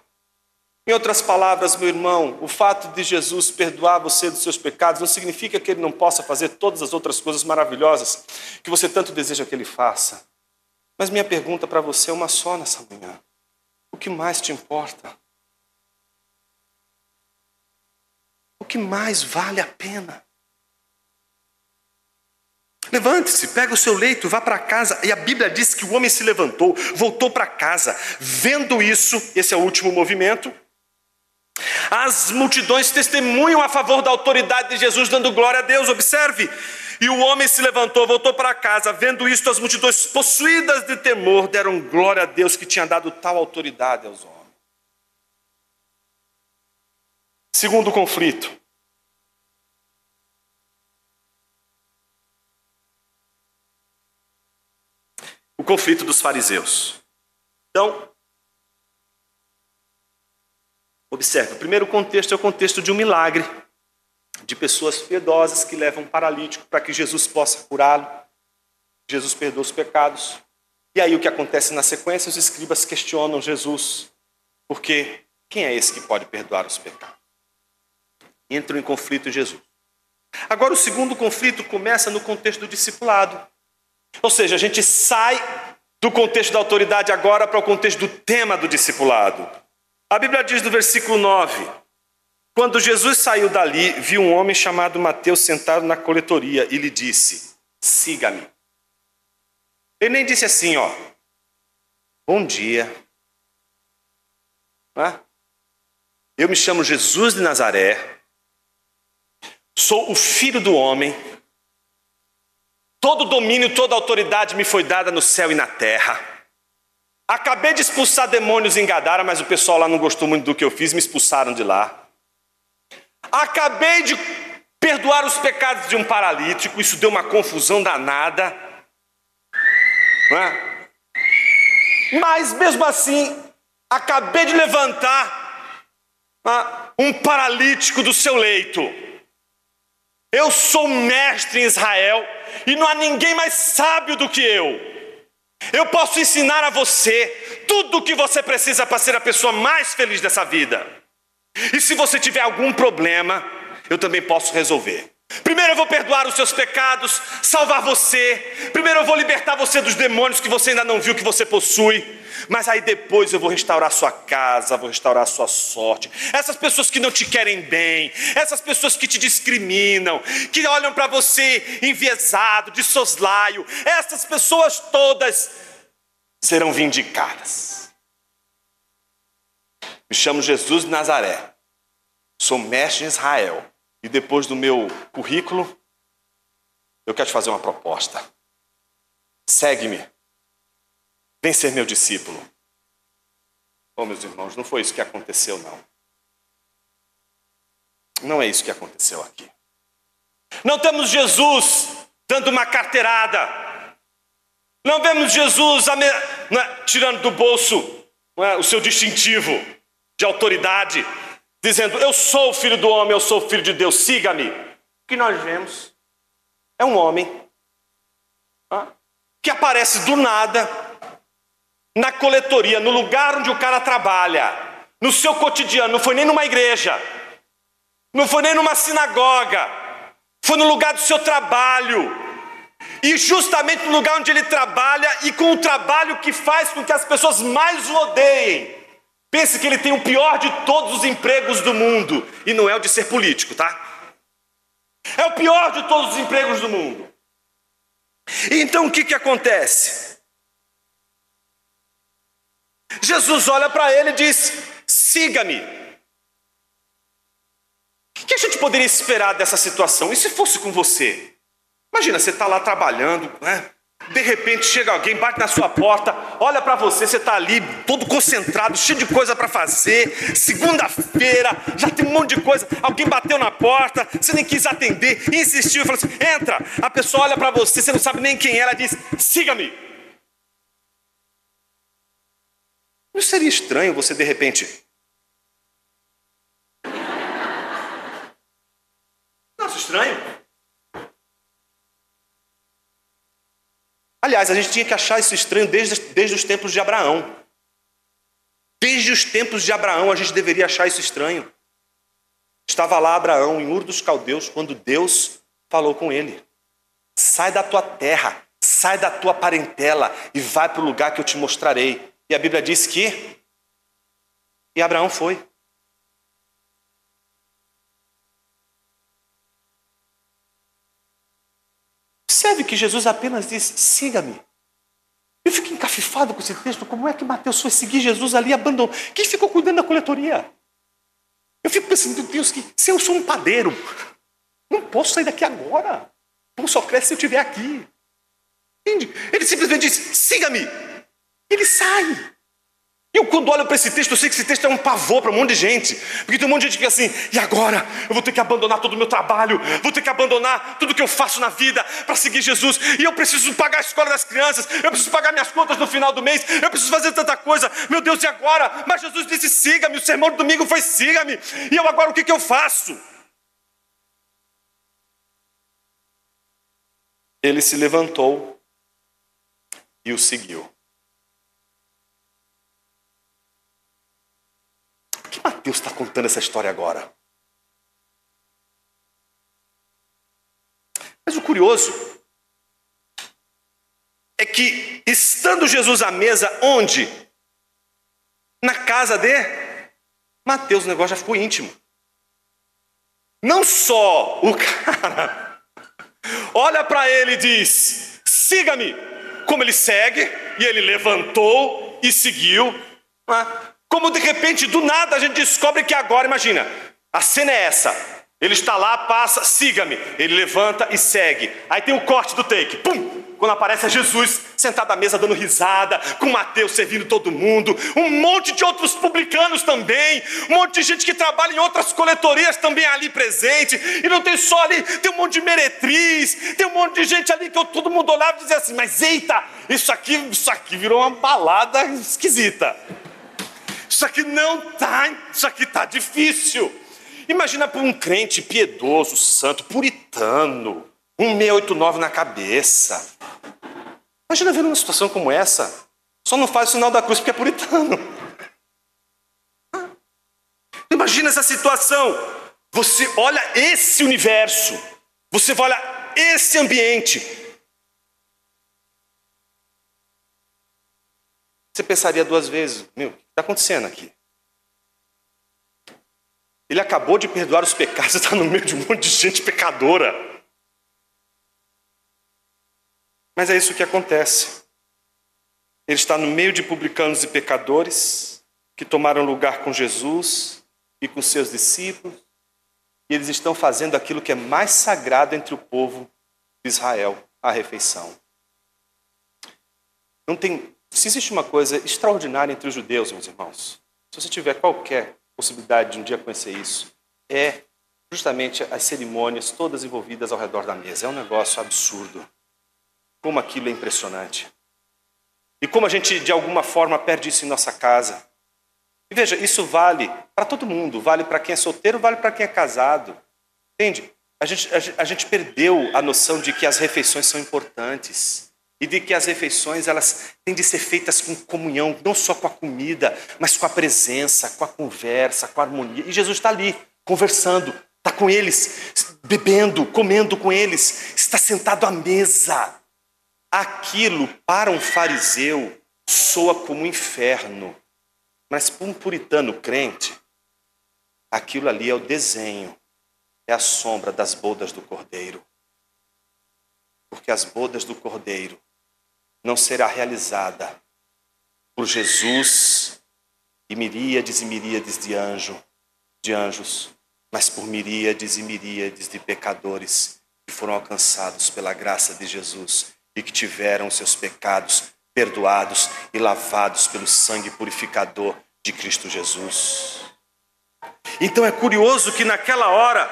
Em outras palavras, meu irmão, o fato de Jesus perdoar você dos seus pecados não significa que ele não possa fazer todas as outras coisas maravilhosas que você tanto deseja que ele faça. Mas minha pergunta para você é uma só nessa manhã: o que mais te importa? O que mais vale a pena? Levante-se, pega o seu leito, vá para casa. E a Bíblia diz que o homem se levantou, voltou para casa. Vendo isso, esse é o último movimento, as multidões testemunham a favor da autoridade de Jesus, dando glória a Deus. Observe, e o homem se levantou, voltou para casa. Vendo isto, as multidões, possuídas de temor, deram glória a Deus que tinha dado tal autoridade aos homens. Segundo conflito. O conflito dos fariseus. Então, observe, o primeiro contexto é o contexto de um milagre, de pessoas piedosas que levam um paralítico para que Jesus possa curá-lo. Jesus perdoa os pecados. E aí o que acontece na sequência? Os escribas questionam Jesus, porque quem é esse que pode perdoar os pecados? Entram em conflito Jesus. Agora, o segundo conflito começa no contexto do discipulado. Ou seja, a gente sai do contexto da autoridade agora para o contexto do tema do discipulado. A Bíblia diz no versículo 9: quando Jesus saiu dali, viu um homem chamado Mateus sentado na coletoria e lhe disse: siga-me. Ele nem disse assim, bom dia. Eu me chamo Jesus de Nazaré, sou o Filho do Homem, todo domínio, toda autoridade me foi dada no céu e na terra. Acabei de expulsar demônios em Gadara, mas o pessoal lá não gostou muito do que eu fiz, me expulsaram de lá. Acabei de perdoar os pecados de um paralítico, isso deu uma confusão danada. Não é? Mas mesmo assim, acabei de levantar um paralítico do seu leito. Eu sou mestre em Israel e não há ninguém mais sábio do que eu. Eu posso ensinar a você tudo o que você precisa para ser a pessoa mais feliz dessa vida. E se você tiver algum problema, eu também posso resolver. Primeiro eu vou perdoar os seus pecados, salvar você. Primeiro eu vou libertar você dos demônios que você ainda não viu que você possui. Mas aí depois eu vou restaurar sua casa, vou restaurar sua sorte. Essas pessoas que não te querem bem, essas pessoas que te discriminam, que olham para você enviesado, de soslaio, essas pessoas todas serão vindicadas. Me chamo Jesus de Nazaré, sou mestre em Israel. E depois do meu currículo, eu quero te fazer uma proposta. Segue-me. Vem ser meu discípulo. Meus irmãos, não foi isso que aconteceu, não. Não é isso que aconteceu aqui. Não temos Jesus dando uma carteirada. Não vemos Jesus tirando do bolso o seu distintivo de autoridade, dizendo: eu sou o Filho do Homem, eu sou o Filho de Deus, siga-me. O que nós vemos é um homem que aparece do nada na coletoria, no lugar onde o cara trabalha, no seu cotidiano. Não foi nem numa igreja, não foi nem numa sinagoga, foi no lugar do seu trabalho. E justamente no lugar onde ele trabalha e com o trabalho que faz com que as pessoas mais o odeiem. Pense que ele tem o pior de todos os empregos do mundo. E não é o de ser político, tá? É o pior de todos os empregos do mundo. E então o que acontece? Jesus olha para ele e diz: siga-me. O que a gente poderia esperar dessa situação? E se fosse com você? Imagina, você está lá trabalhando, né? De repente chega alguém, bate na sua porta, olha para você, você está ali todo concentrado, cheio de coisa para fazer, segunda-feira, já tem um monte de coisa, alguém bateu na porta, você nem quis atender, insistiu e falou assim: entra. A pessoa olha para você, você não sabe nem quem é, ela diz: siga-me. Não seria estranho você de repente... Nossa, estranho. Aliás, a gente tinha que achar isso estranho desde os tempos de Abraão. Desde os tempos de Abraão a gente deveria achar isso estranho. Estava lá Abraão em Ur dos Caldeus quando Deus falou com ele: sai da tua terra, sai da tua parentela e vai para o lugar que eu te mostrarei. E a Bíblia diz que... E Abraão foi. Observe que Jesus apenas diz: siga-me. Eu fico encafifado com esse texto. Como é que Mateus foi seguir Jesus ali e abandonou? Quem ficou cuidando da coletoria? Eu fico pensando: meu Deus, se eu sou um padeiro, não posso sair daqui agora. O pão só cresce se eu estiver aqui. Entende? Ele simplesmente diz: siga-me. Ele sai. Eu, quando olho para esse texto, eu sei que esse texto é um pavor para um monte de gente. Porque tem um monte de gente que fica assim: e agora? Eu vou ter que abandonar todo o meu trabalho, vou ter que abandonar tudo que eu faço na vida para seguir Jesus. E eu preciso pagar a escola das crianças, eu preciso pagar minhas contas no final do mês, eu preciso fazer tanta coisa. Meu Deus, e agora? Mas Jesus disse: siga-me. O sermão do domingo foi: siga-me. E eu agora o que eu faço? Ele se levantou e o seguiu. Por que Mateus está contando essa história agora? curioso é que, estando Jesus à mesa, onde? Na casa de Mateus, o negócio já ficou íntimo. Não só o cara olha para ele e diz, siga-me, como ele segue, e ele levantou e seguiu, como de repente, do nada, a gente descobre que agora, imagina, a cena é essa, ele está lá, passa, siga-me, ele levanta e segue, aí tem o corte do take, pum! Quando aparece Jesus sentado à mesa dando risada, com Mateus servindo todo mundo, um monte de outros publicanos também, um monte de gente que trabalha em outras coletorias também ali presente, e não tem só ali, tem um monte de meretriz, tem um monte de gente ali que todo mundo olhava e dizia assim, mas eita, isso aqui virou uma balada esquisita. Isso aqui tá difícil. Imagina para um crente piedoso, santo, puritano, 1689 na cabeça. Imagina vendo uma situação como essa. Só não faz o sinal da cruz porque é puritano. Imagina essa situação. Você olha esse universo. Você olha esse ambiente. Você pensaria duas vezes. Meu, o que está acontecendo aqui? Ele acabou de perdoar os pecados e está no meio de um monte de gente pecadora. Mas é isso que acontece. Ele está no meio de publicanos e pecadores que tomaram lugar com Jesus e com seus discípulos, e eles estão fazendo aquilo que é mais sagrado entre o povo de Israel, a refeição. Se existe uma coisa extraordinária entre os judeus, meus irmãos, se você tiver qualquer possibilidade de um dia conhecer isso, é justamente as cerimônias todas envolvidas ao redor da mesa. É um negócio absurdo. Como aquilo é impressionante. E como a gente, de alguma forma, perde isso em nossa casa. E veja, isso vale para todo mundo. Vale para quem é solteiro, vale para quem é casado. Entende? A gente perdeu a noção de que as refeições são importantes. E de que as refeições elas têm de ser feitas com comunhão, não só com a comida, mas com a presença, com a conversa, com a harmonia. E Jesus está ali, conversando, está com eles, bebendo, comendo com eles, está sentado à mesa. Aquilo, para um fariseu, soa como um inferno. Mas para um puritano crente, aquilo ali é o desenho, é a sombra das bodas do Cordeiro. Porque as bodas do Cordeiro não será realizada por Jesus e miríades de anjos, mas por miríades e miríades de pecadores que foram alcançados pela graça de Jesus e que tiveram seus pecados perdoados e lavados pelo sangue purificador de Cristo Jesus. Então é curioso que naquela hora,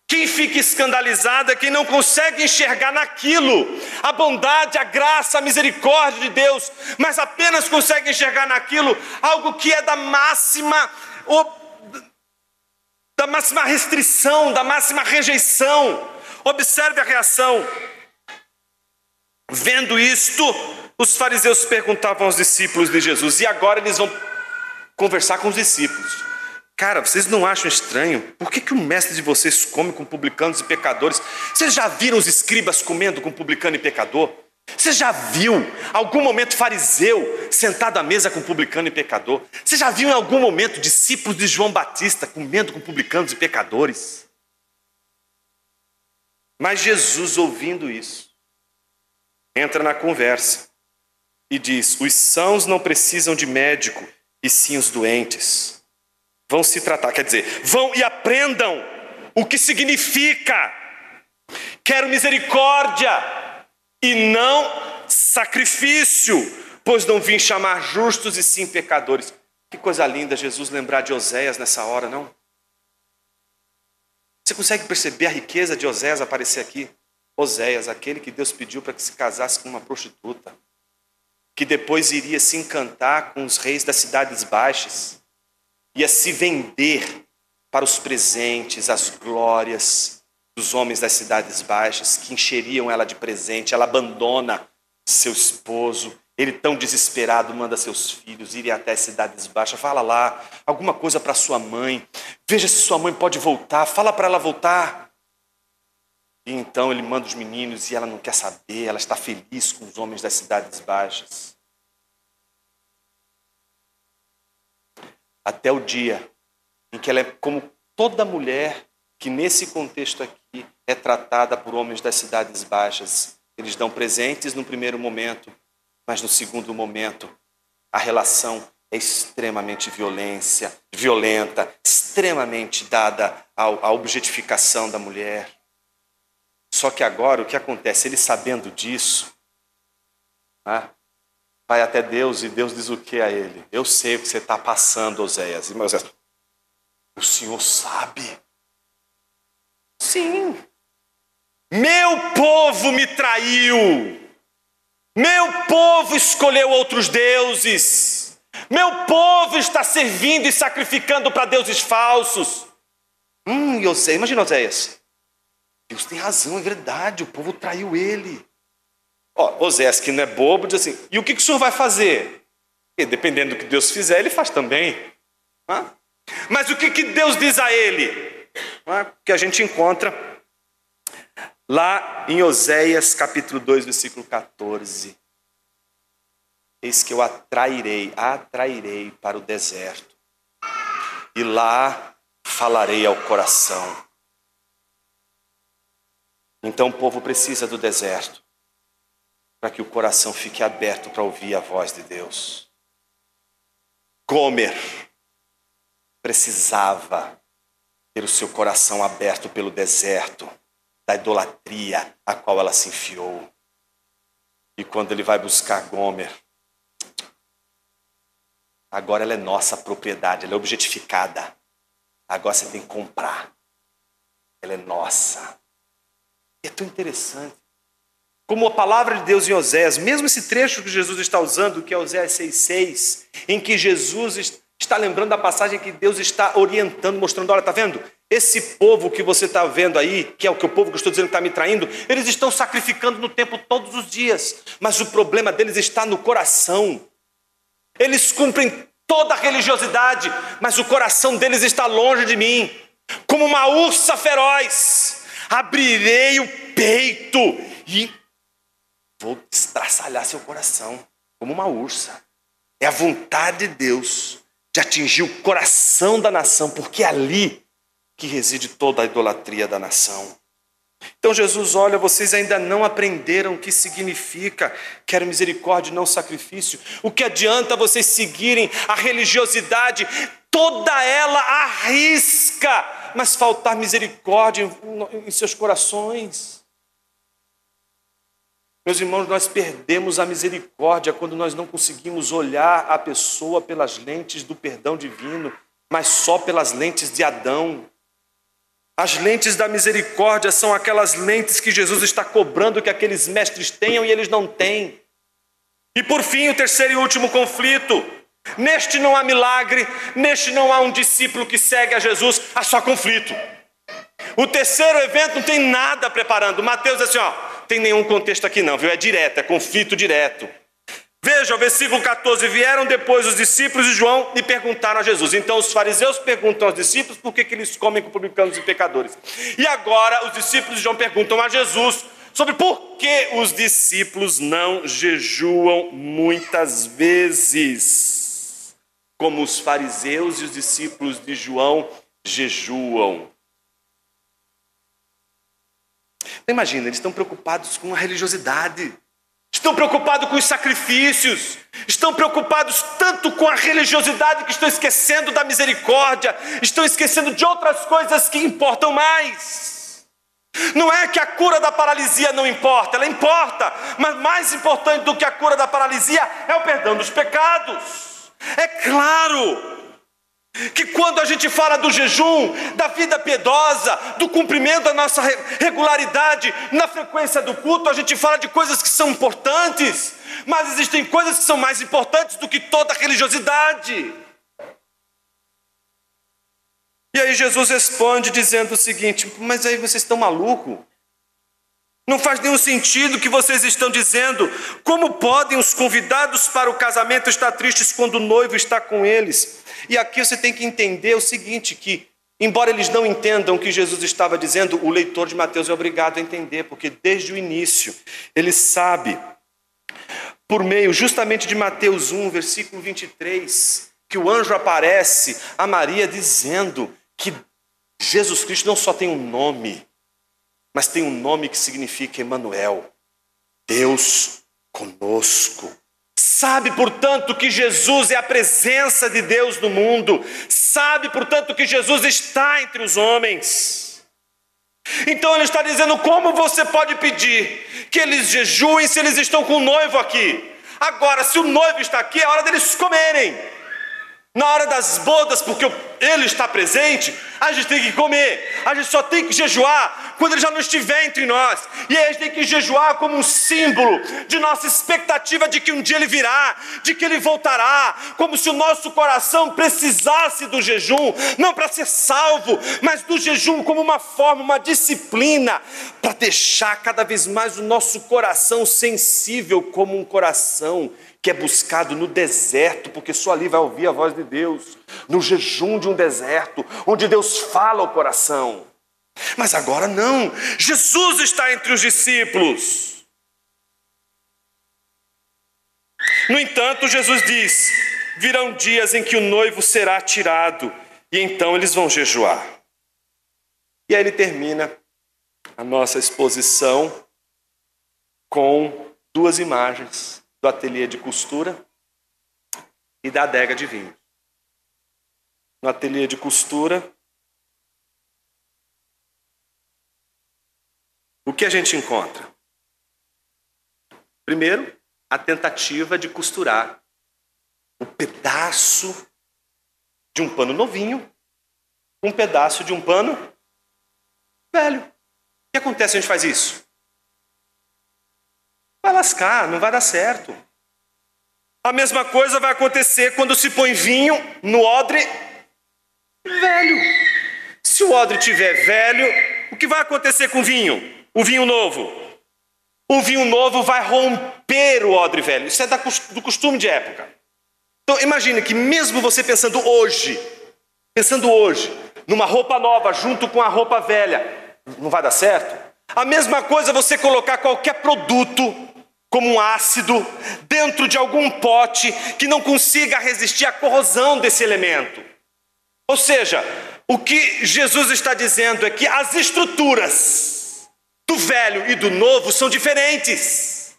quem fica escandalizado é quem não consegue enxergar naquilo a bondade, a graça, a misericórdia de Deus, mas apenas consegue enxergar naquilo algo que é da máxima restrição, da máxima rejeição. Observe a reação. Vendo isto, os fariseus perguntavam aos discípulos de Jesus, e agora eles vão conversar com os discípulos. Cara, vocês não acham estranho? Por que o mestre de vocês come com publicanos e pecadores? Vocês já viram os escribas comendo com publicano e pecador? Você já viu algum momento fariseu sentado à mesa com publicano e pecador? Você já viu em algum momento discípulos de João Batista comendo com publicanos e pecadores? Mas Jesus, ouvindo isso, entra na conversa e diz, os sãos não precisam de médico, e sim os doentes. Vão se tratar, quer dizer, vão e aprendam o que significa. Quero misericórdia e não sacrifício, pois não vim chamar justos e sim pecadores. Que coisa linda Jesus lembrar de Oséias nessa hora, não? Você consegue perceber a riqueza de Oséias aparecer aqui? Oséias, aquele que Deus pediu para que se casasse com uma prostituta, que depois iria se encantar com os reis das cidades baixas, ia se vender para os presentes, as glórias dos homens das cidades baixas, que encheriam ela de presente. Ela abandona seu esposo, ele tão desesperado manda seus filhos irem até as cidades baixas. Fala lá, alguma coisa para sua mãe, veja se sua mãe pode voltar, fala para ela voltar. E então ele manda os meninos e ela não quer saber, ela está feliz com os homens das cidades baixas. Até o dia em que ela é como toda mulher que nesse contexto aqui é tratada por homens das cidades baixas. Eles dão presentes no primeiro momento, mas no segundo momento a relação é extremamente violenta, extremamente dada à objetificação da mulher. Só que agora o que acontece? Ele sabendo disso, vai até Deus e Deus diz o que a ele? Eu sei o que você está passando, Oséias. E Oséias, o Senhor sabe? Sim. Meu povo me traiu. Meu povo escolheu outros deuses. Meu povo está servindo e sacrificando para deuses falsos. E Oséias, imagina Oséias. Deus tem razão, é verdade, o povo traiu ele. Oséias, que não é bobo, diz assim, e o que o senhor vai fazer? E dependendo do que Deus fizer, ele faz também. Mas o que Deus diz a ele? Que a gente encontra lá em Oséias capítulo 2, versículo 14. Eis que eu atrairei para o deserto, e lá falarei ao coração. Então o povo precisa do deserto, para que o coração fique aberto para ouvir a voz de Deus. Gomer precisava ter o seu coração aberto pelo deserto da idolatria a qual ela se enfiou. E quando ele vai buscar Gomer, agora ela é nossa propriedade, ela é objetificada. Agora você tem que comprar. Ela é nossa. É tão interessante. Como a palavra de Deus em Oséias, mesmo esse trecho que Jesus está usando, que é Oséias 6,6, em que Jesus está lembrando da passagem que Deus está orientando, mostrando, olha, está vendo? Esse povo que você está vendo aí, que é o povo que eu estou dizendo que está me traindo, eles estão sacrificando no templo todos os dias, mas o problema deles está no coração. Eles cumprem toda a religiosidade, mas o coração deles está longe de mim. Como uma ursa feroz, abrirei o peito e vou estraçalhar seu coração, como uma ursa. É a vontade de Deus de atingir o coração da nação, porque é ali que reside toda a idolatria da nação. Então Jesus, olha, vocês ainda não aprenderam o que significa quero misericórdia e não sacrifício. O que adianta vocês seguirem a religiosidade, toda ela arrisca, mas faltar misericórdia em seus corações. Meus irmãos, nós perdemos a misericórdia quando nós não conseguimos olhar a pessoa pelas lentes do perdão divino, mas só pelas lentes de Adão. As lentes da misericórdia são aquelas lentes que Jesus está cobrando que aqueles mestres tenham e eles não têm. E por fim, o terceiro e último conflito. Neste não há milagre, neste não há um discípulo que segue a Jesus, há só conflito. O terceiro evento não tem nada preparando. Mateus diz assim, tem nenhum contexto aqui não, viu? É direto, é conflito direto. Veja o versículo 14, vieram depois os discípulos de João e perguntaram a Jesus. Então os fariseus perguntam aos discípulos por que eles comem com publicanos e pecadores. E agora os discípulos de João perguntam a Jesus sobre por que os discípulos não jejuam muitas vezes, como os fariseus e os discípulos de João jejuam. Então, imagina, eles estão preocupados com a religiosidade. Estão preocupados com os sacrifícios, estão preocupados tanto com a religiosidade que estão esquecendo da misericórdia, estão esquecendo de outras coisas que importam mais. Não é que a cura da paralisia não importa, ela importa, mas mais importante do que a cura da paralisia é o perdão dos pecados. É claro que quando a gente fala do jejum, da vida piedosa, do cumprimento da nossa regularidade na frequência do culto, a gente fala de coisas que são importantes, mas existem coisas que são mais importantes do que toda a religiosidade. E aí Jesus responde dizendo o seguinte, mas aí vocês estão malucos? Não faz nenhum sentido o que vocês estão dizendo. Como podem os convidados para o casamento estar tristes quando o noivo está com eles? E aqui você tem que entender o seguinte, que Embora eles não entendam o que Jesus estava dizendo, o leitor de Mateus é obrigado a entender, porque desde o início ele sabe, por meio justamente de Mateus 1, versículo 23, que o anjo aparece a Maria dizendo que Jesus Cristo não só tem um nome, mas tem um nome que significa Emanuel, Deus conosco. Sabe, portanto, que Jesus é a presença de Deus no mundo. Sabe, portanto, que Jesus está entre os homens. Então ele está dizendo, como você pode pedir que eles jejuem se eles estão com o noivo aqui? Agora, se o noivo está aqui, é hora deles comerem. Na hora das bodas, porque ele está presente, a gente tem que comer. A gente só tem que jejuar quando ele já não estiver entre nós. E aí a gente tem que jejuar como um símbolo de nossa expectativa de que um dia ele virá, de que ele voltará. Como se o nosso coração precisasse do jejum, não para ser salvo, mas do jejum como uma forma, uma disciplina, para deixar cada vez mais o nosso coração sensível como um coração que é buscado no deserto, porque só ali vai ouvir a voz de Deus, no jejum de um deserto, onde Deus fala ao coração. Mas agora não, Jesus está entre os discípulos. No entanto, Jesus diz, virão dias em que o noivo será tirado, e então eles vão jejuar. E aí ele termina a nossa exposição com duas imagens, do ateliê de costura e da adega de vinho. No ateliê de costura, o que a gente encontra? Primeiro, a tentativa de costurar um pedaço de um pano novinho, um pedaço de um pano velho. O que acontece se a gente faz isso? Vai lascar, não vai dar certo. A mesma coisa vai acontecer quando se põe vinho no odre velho. Se o odre estiver velho, o que vai acontecer com o vinho? O vinho novo. O vinho novo vai romper o odre velho. Isso é do costume de época. Então imagine que mesmo você pensando hoje, numa roupa nova junto com a roupa velha, não vai dar certo? A mesma coisa você colocar qualquer produto como um ácido dentro de algum pote que não consiga resistir à corrosão desse elemento. Ou seja, o que Jesus está dizendo é que as estruturas do velho e do novo são diferentes.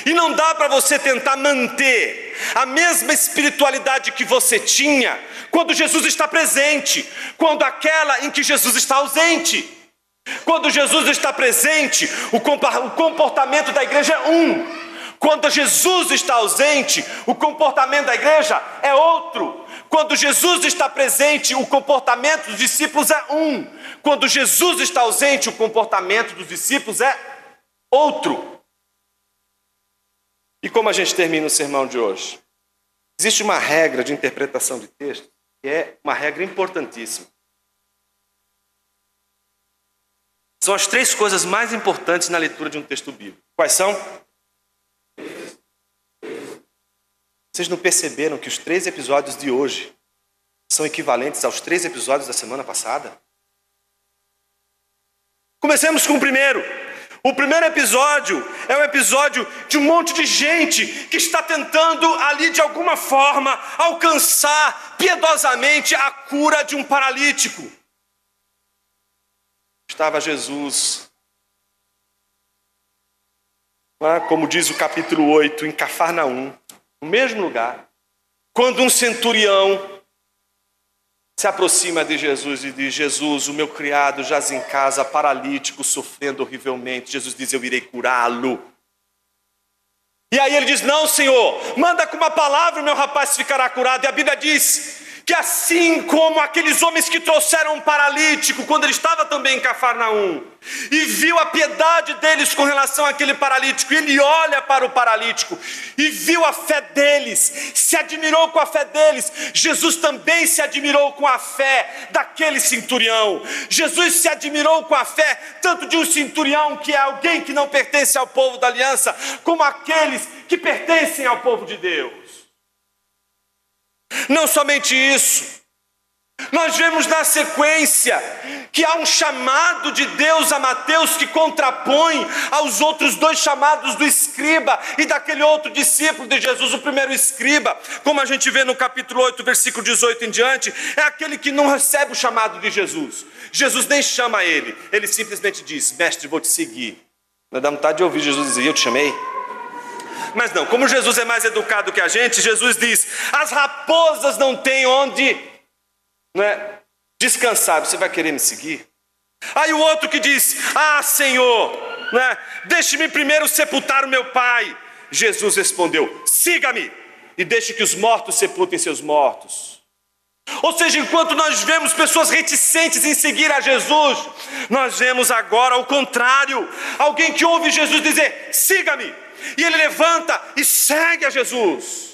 E não dá para você tentar manter a mesma espiritualidade que você tinha quando Jesus está presente, quando aquela em que Jesus está ausente. Quando Jesus está presente, o comportamento da igreja é um. Quando Jesus está ausente, o comportamento da igreja é outro. Quando Jesus está presente, o comportamento dos discípulos é um. Quando Jesus está ausente, o comportamento dos discípulos é outro. E como a gente termina o sermão de hoje? Existe uma regra de interpretação de texto que é uma regra importantíssima. São as três coisas mais importantes na leitura de um texto bíblico. Quais são? Vocês não perceberam que os 3 episódios de hoje são equivalentes aos 3 episódios da semana passada? Comecemos com o primeiro. O primeiro episódio é um episódio de um monte de gente que está tentando ali de alguma forma alcançar piedosamente a cura de um paralítico. Estava Jesus, como diz o capítulo 8, em Cafarnaum, no mesmo lugar, quando um centurião se aproxima de Jesus e diz: Jesus, o meu criado jaz em casa, paralítico, sofrendo horrivelmente. Jesus diz: eu irei curá-lo. E aí ele diz: não, Senhor, manda com uma palavra o meu rapaz ficará curado. E a Bíblia diz que assim como aqueles homens que trouxeram um paralítico, quando ele estava também em Cafarnaum, e viu a piedade deles com relação àquele paralítico, ele olha para o paralítico e viu a fé deles, se admirou com a fé deles. Jesus também se admirou com a fé daquele centurião. Jesus se admirou com a fé tanto de um centurião, que é alguém que não pertence ao povo da aliança, como aqueles que pertencem ao povo de Deus. Não somente isso, Nós vemos na sequência que há um chamado de Deus a Mateus que contrapõe aos outros dois chamados do escriba e daquele outro discípulo de Jesus. O primeiro escriba, como a gente vê no capítulo 8, versículo 18 em diante, é aquele que não recebe o chamado de Jesus. Jesus nem chama ele, ele simplesmente diz: mestre, vou te seguir. Não dá vontade de ouvir Jesus dizer: eu te chamei? Mas não, como Jesus é mais educado que a gente, Jesus diz: as raposas não têm onde descansar, você vai querer me seguir? Aí o outro que diz: ah, Senhor, deixe-me primeiro sepultar o meu pai. Jesus respondeu: siga-me e deixe que os mortos sepultem seus mortos. Ou seja, enquanto nós vemos pessoas reticentes em seguir a Jesus, nós vemos agora o contrário, alguém que ouve Jesus dizer: siga-me, e ele levanta e segue a Jesus.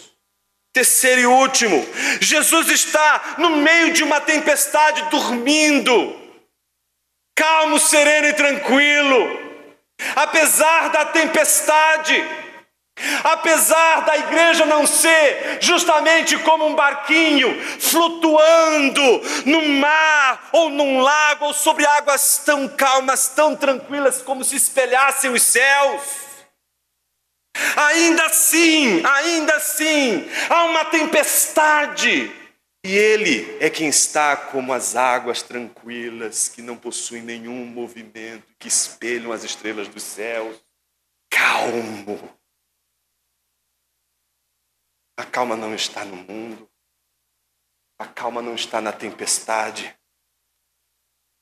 Terceiro e último, Jesus está no meio de uma tempestade dormindo, calmo, sereno e tranquilo. Apesar da tempestade, apesar da igreja não ser justamente como um barquinho flutuando no mar ou num lago ou sobre águas tão calmas, tão tranquilas como se espelhassem os céus, ainda assim, há uma tempestade, e Ele é quem está como as águas tranquilas, que não possuem nenhum movimento, que espelham as estrelas dos céus, calmo. A calma não está no mundo, a calma não está na tempestade,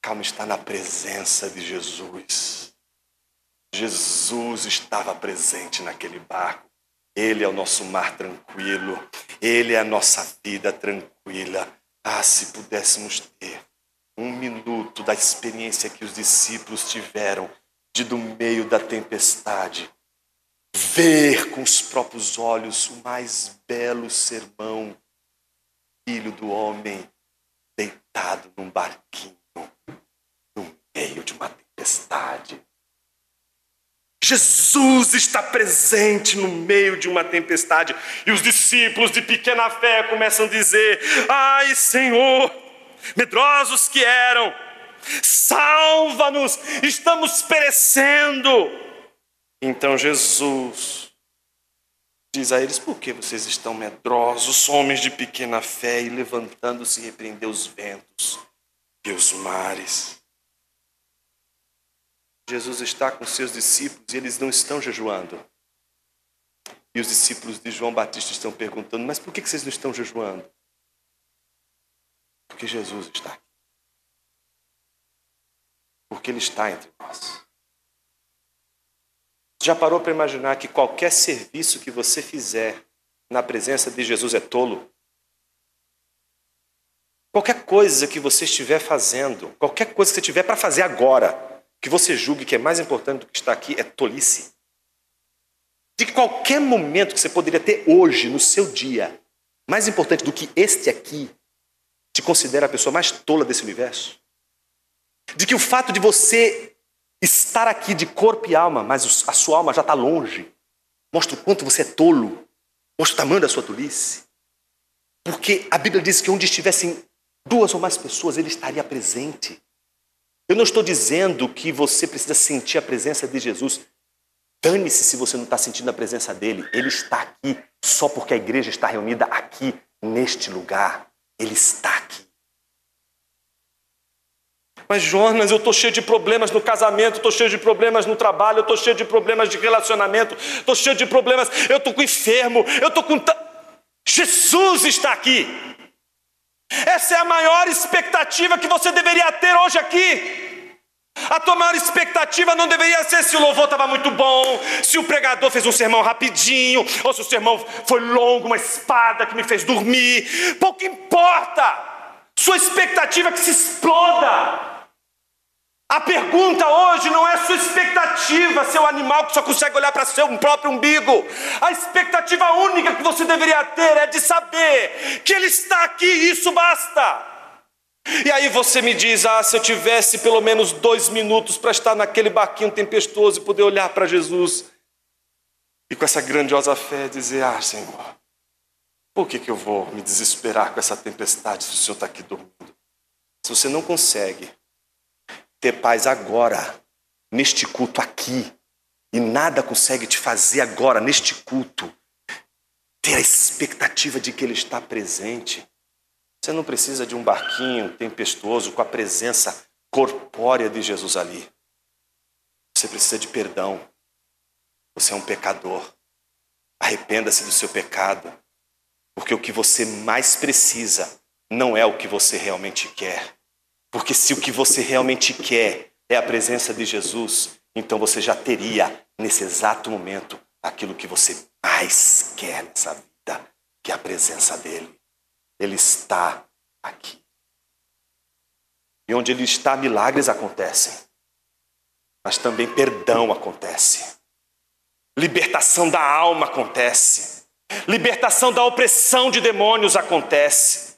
a calma está na presença de Jesus. Jesus estava presente naquele barco. Ele é o nosso mar tranquilo. Ele é a nossa vida tranquila. Ah, se pudéssemos ter um minuto da experiência que os discípulos tiveram de, do meio da tempestade, ver com os próprios olhos o mais belo sermão, Filho do Homem, deitado num barquinho, no meio de uma tempestade. Jesus está presente no meio de uma tempestade. E os discípulos de pequena fé começam a dizer: ai, Senhor, medrosos que eram, salva-nos, estamos perecendo. Então Jesus diz a eles: por que vocês estão medrosos, homens de pequena fé? E levantando-se, repreendeu os ventos e os mares. Jesus está com seus discípulos e eles não estão jejuando. E os discípulos de João Batista estão perguntando: mas por que vocês não estão jejuando? Porque Jesus está aqui. Porque Ele está entre nós. Já parou para imaginar que qualquer serviço que você fizer na presença de Jesus é tolo? Qualquer coisa que você estiver fazendo, qualquer coisa que você tiver para fazer agora, que você julgue que é mais importante do que está aqui, é tolice. De qualquer momento que você poderia ter hoje, no seu dia, mais importante do que este aqui, te considera a pessoa mais tola desse universo? De que o fato de você estar aqui de corpo e alma, mas a sua alma já está longe, mostra o quanto você é tolo, mostra o tamanho da sua tolice? Porque a Bíblia diz que onde estivessem duas ou mais pessoas, Ele estaria presente. Eu não estou dizendo que você precisa sentir a presença de Jesus. Dane-se se você não está sentindo a presença dele. Ele está aqui só porque a igreja está reunida aqui, neste lugar. Ele está aqui. Mas Jonas, eu estou cheio de problemas no casamento, estou cheio de problemas no trabalho, eu estou cheio de problemas de relacionamento, estou cheio de problemas, eu estou com enfermo, eu estou com... Jesus está aqui. Essa é a maior expectativa que você deveria ter hoje aqui. A tua maior expectativa não deveria ser se o louvor estava muito bom, se o pregador fez um sermão rapidinho, ou se o sermão foi longo, uma espada que me fez dormir. Pouco importa. Sua expectativa é que se exploda. A pergunta hoje não é sua expectativa, seu animal que só consegue olhar para seu próprio umbigo. A expectativa única que você deveria ter é de saber que Ele está aqui, e isso basta. E aí você me diz: ah, se eu tivesse pelo menos 2 minutos para estar naquele barquinho tempestuoso e poder olhar para Jesus e com essa grandiosa fé dizer: ah, Senhor, Por que eu vou me desesperar com essa tempestade se o Senhor está aqui dormindo? Se você não consegue ter paz agora, neste culto aqui, e nada consegue te fazer agora, neste culto, ter a expectativa de que Ele está presente, você não precisa de um barquinho tempestuoso com a presença corpórea de Jesus ali. Você precisa de perdão. Você é um pecador. Arrependa-se do seu pecado, porque o que você mais precisa não é o que você realmente quer. Porque se o que você realmente quer é a presença de Jesus, então você já teria, nesse exato momento, aquilo que você mais quer nessa vida, que é a presença dele. Ele está aqui. E onde ele está, milagres acontecem. Mas também perdão acontece. Libertação da alma acontece. Libertação da opressão de demônios acontece.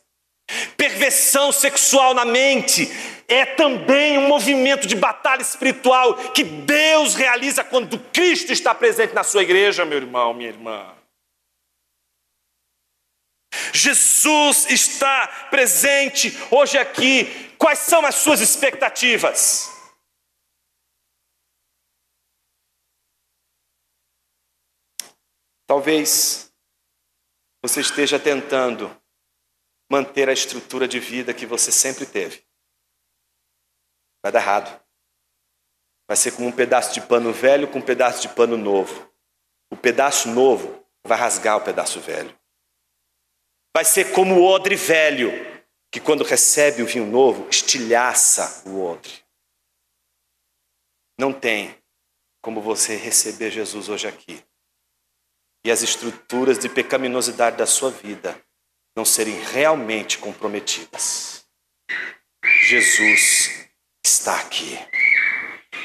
Perversão sexual na mente é também um movimento de batalha espiritual que Deus realiza quando Cristo está presente na sua igreja, meu irmão, minha irmã. Jesus está presente hoje aqui. Quais são as suas expectativas? Talvez você esteja tentando manter a estrutura de vida que você sempre teve. Vai dar errado. Vai ser como um pedaço de pano velho com um pedaço de pano novo. O pedaço novo vai rasgar o pedaço velho. Vai ser como o odre velho, que quando recebe o vinho novo, estilhaça o odre. Não tem como você receber Jesus hoje aqui e as estruturas de pecaminosidade da sua vida não serem realmente comprometidas. Jesus está aqui.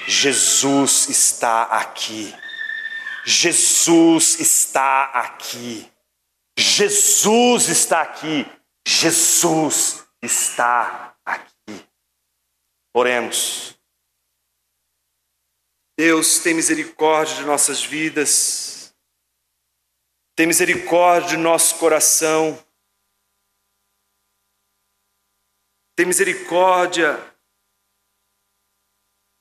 Jesus está aqui. Jesus está aqui. Jesus está aqui. Jesus está aqui. Oremos. Deus, tem misericórdia de nossas vidas. Tem misericórdia de nosso coração. Tem misericórdia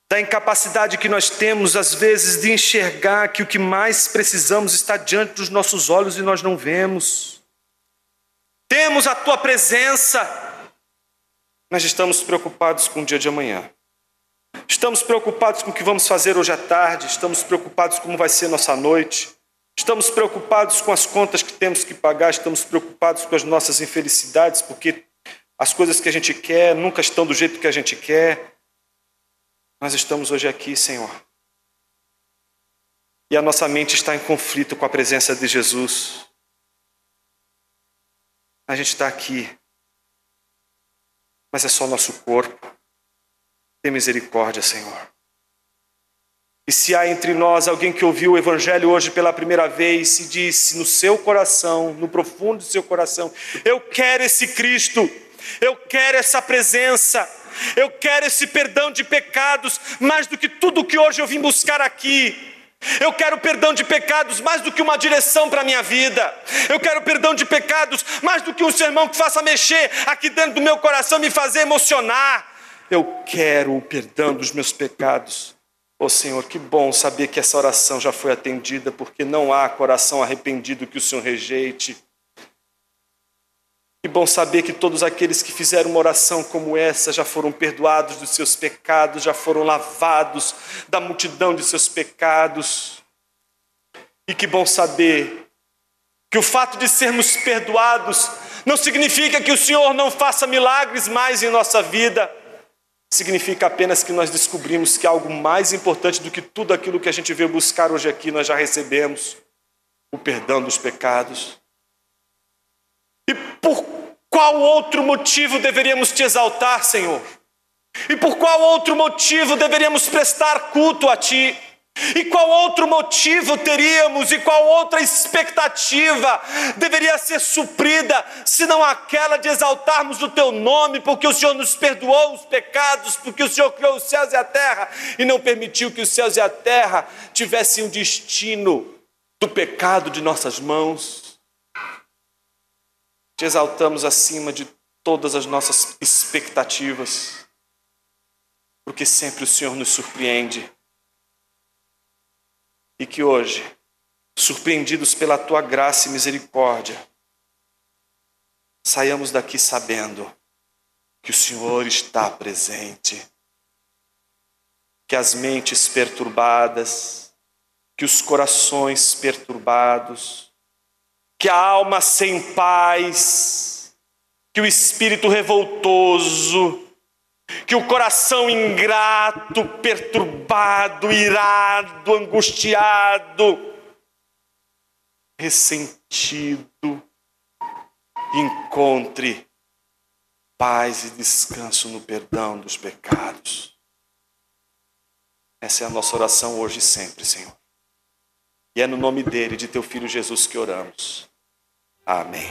da incapacidade que nós temos, às vezes, de enxergar que o que mais precisamos está diante dos nossos olhos e nós não vemos. Temos a Tua presença, mas estamos preocupados com o dia de amanhã. Estamos preocupados com o que vamos fazer hoje à tarde, estamos preocupados com como vai ser nossa noite, estamos preocupados com as contas que temos que pagar, estamos preocupados com as nossas infelicidades, porque as coisas que a gente quer nunca estão do jeito que a gente quer. Nós estamos hoje aqui, Senhor. E a nossa mente está em conflito com a presença de Jesus. A gente está aqui, mas é só o nosso corpo. Tem misericórdia, Senhor. E se há entre nós alguém que ouviu o Evangelho hoje pela primeira vez e disse no seu coração, no profundo do seu coração, eu quero esse Cristo, eu quero essa presença, eu quero esse perdão de pecados, mais do que tudo que hoje eu vim buscar aqui. Eu quero perdão de pecados mais do que uma direção para a minha vida. Eu quero perdão de pecados mais do que um sermão que faça mexer aqui dentro do meu coração, me fazer emocionar. Eu quero o perdão dos meus pecados. Oh Senhor, que bom saber que essa oração já foi atendida, porque não há coração arrependido que o Senhor rejeite. Que bom saber que todos aqueles que fizeram uma oração como essa já foram perdoados dos seus pecados, já foram lavados da multidão de seus pecados. E que bom saber que o fato de sermos perdoados não significa que o Senhor não faça milagres mais em nossa vida. Significa apenas que nós descobrimos que algo mais importante do que tudo aquilo que a gente veio buscar hoje aqui, nós já recebemos o perdão dos pecados. E por qual outro motivo deveríamos te exaltar, Senhor? E por qual outro motivo deveríamos prestar culto a Ti? E qual outro motivo teríamos e qual outra expectativa deveria ser suprida, senão aquela de exaltarmos o Teu nome, porque o Senhor nos perdoou os pecados, porque o Senhor criou os céus e a terra e não permitiu que os céus e a terra tivessem o destino do pecado de nossas mãos. Te exaltamos acima de todas as nossas expectativas, porque sempre o Senhor nos surpreende. E que hoje, surpreendidos pela tua graça e misericórdia, saiamos daqui sabendo que o Senhor está presente, que as mentes perturbadas, que os corações perturbados, que a alma sem paz, que o espírito revoltoso, que o coração ingrato, perturbado, irado, angustiado, ressentido, encontre paz e descanso no perdão dos pecados. Essa é a nossa oração hoje e sempre, Senhor. E é no nome dele, de teu Filho Jesus, que oramos. Amém.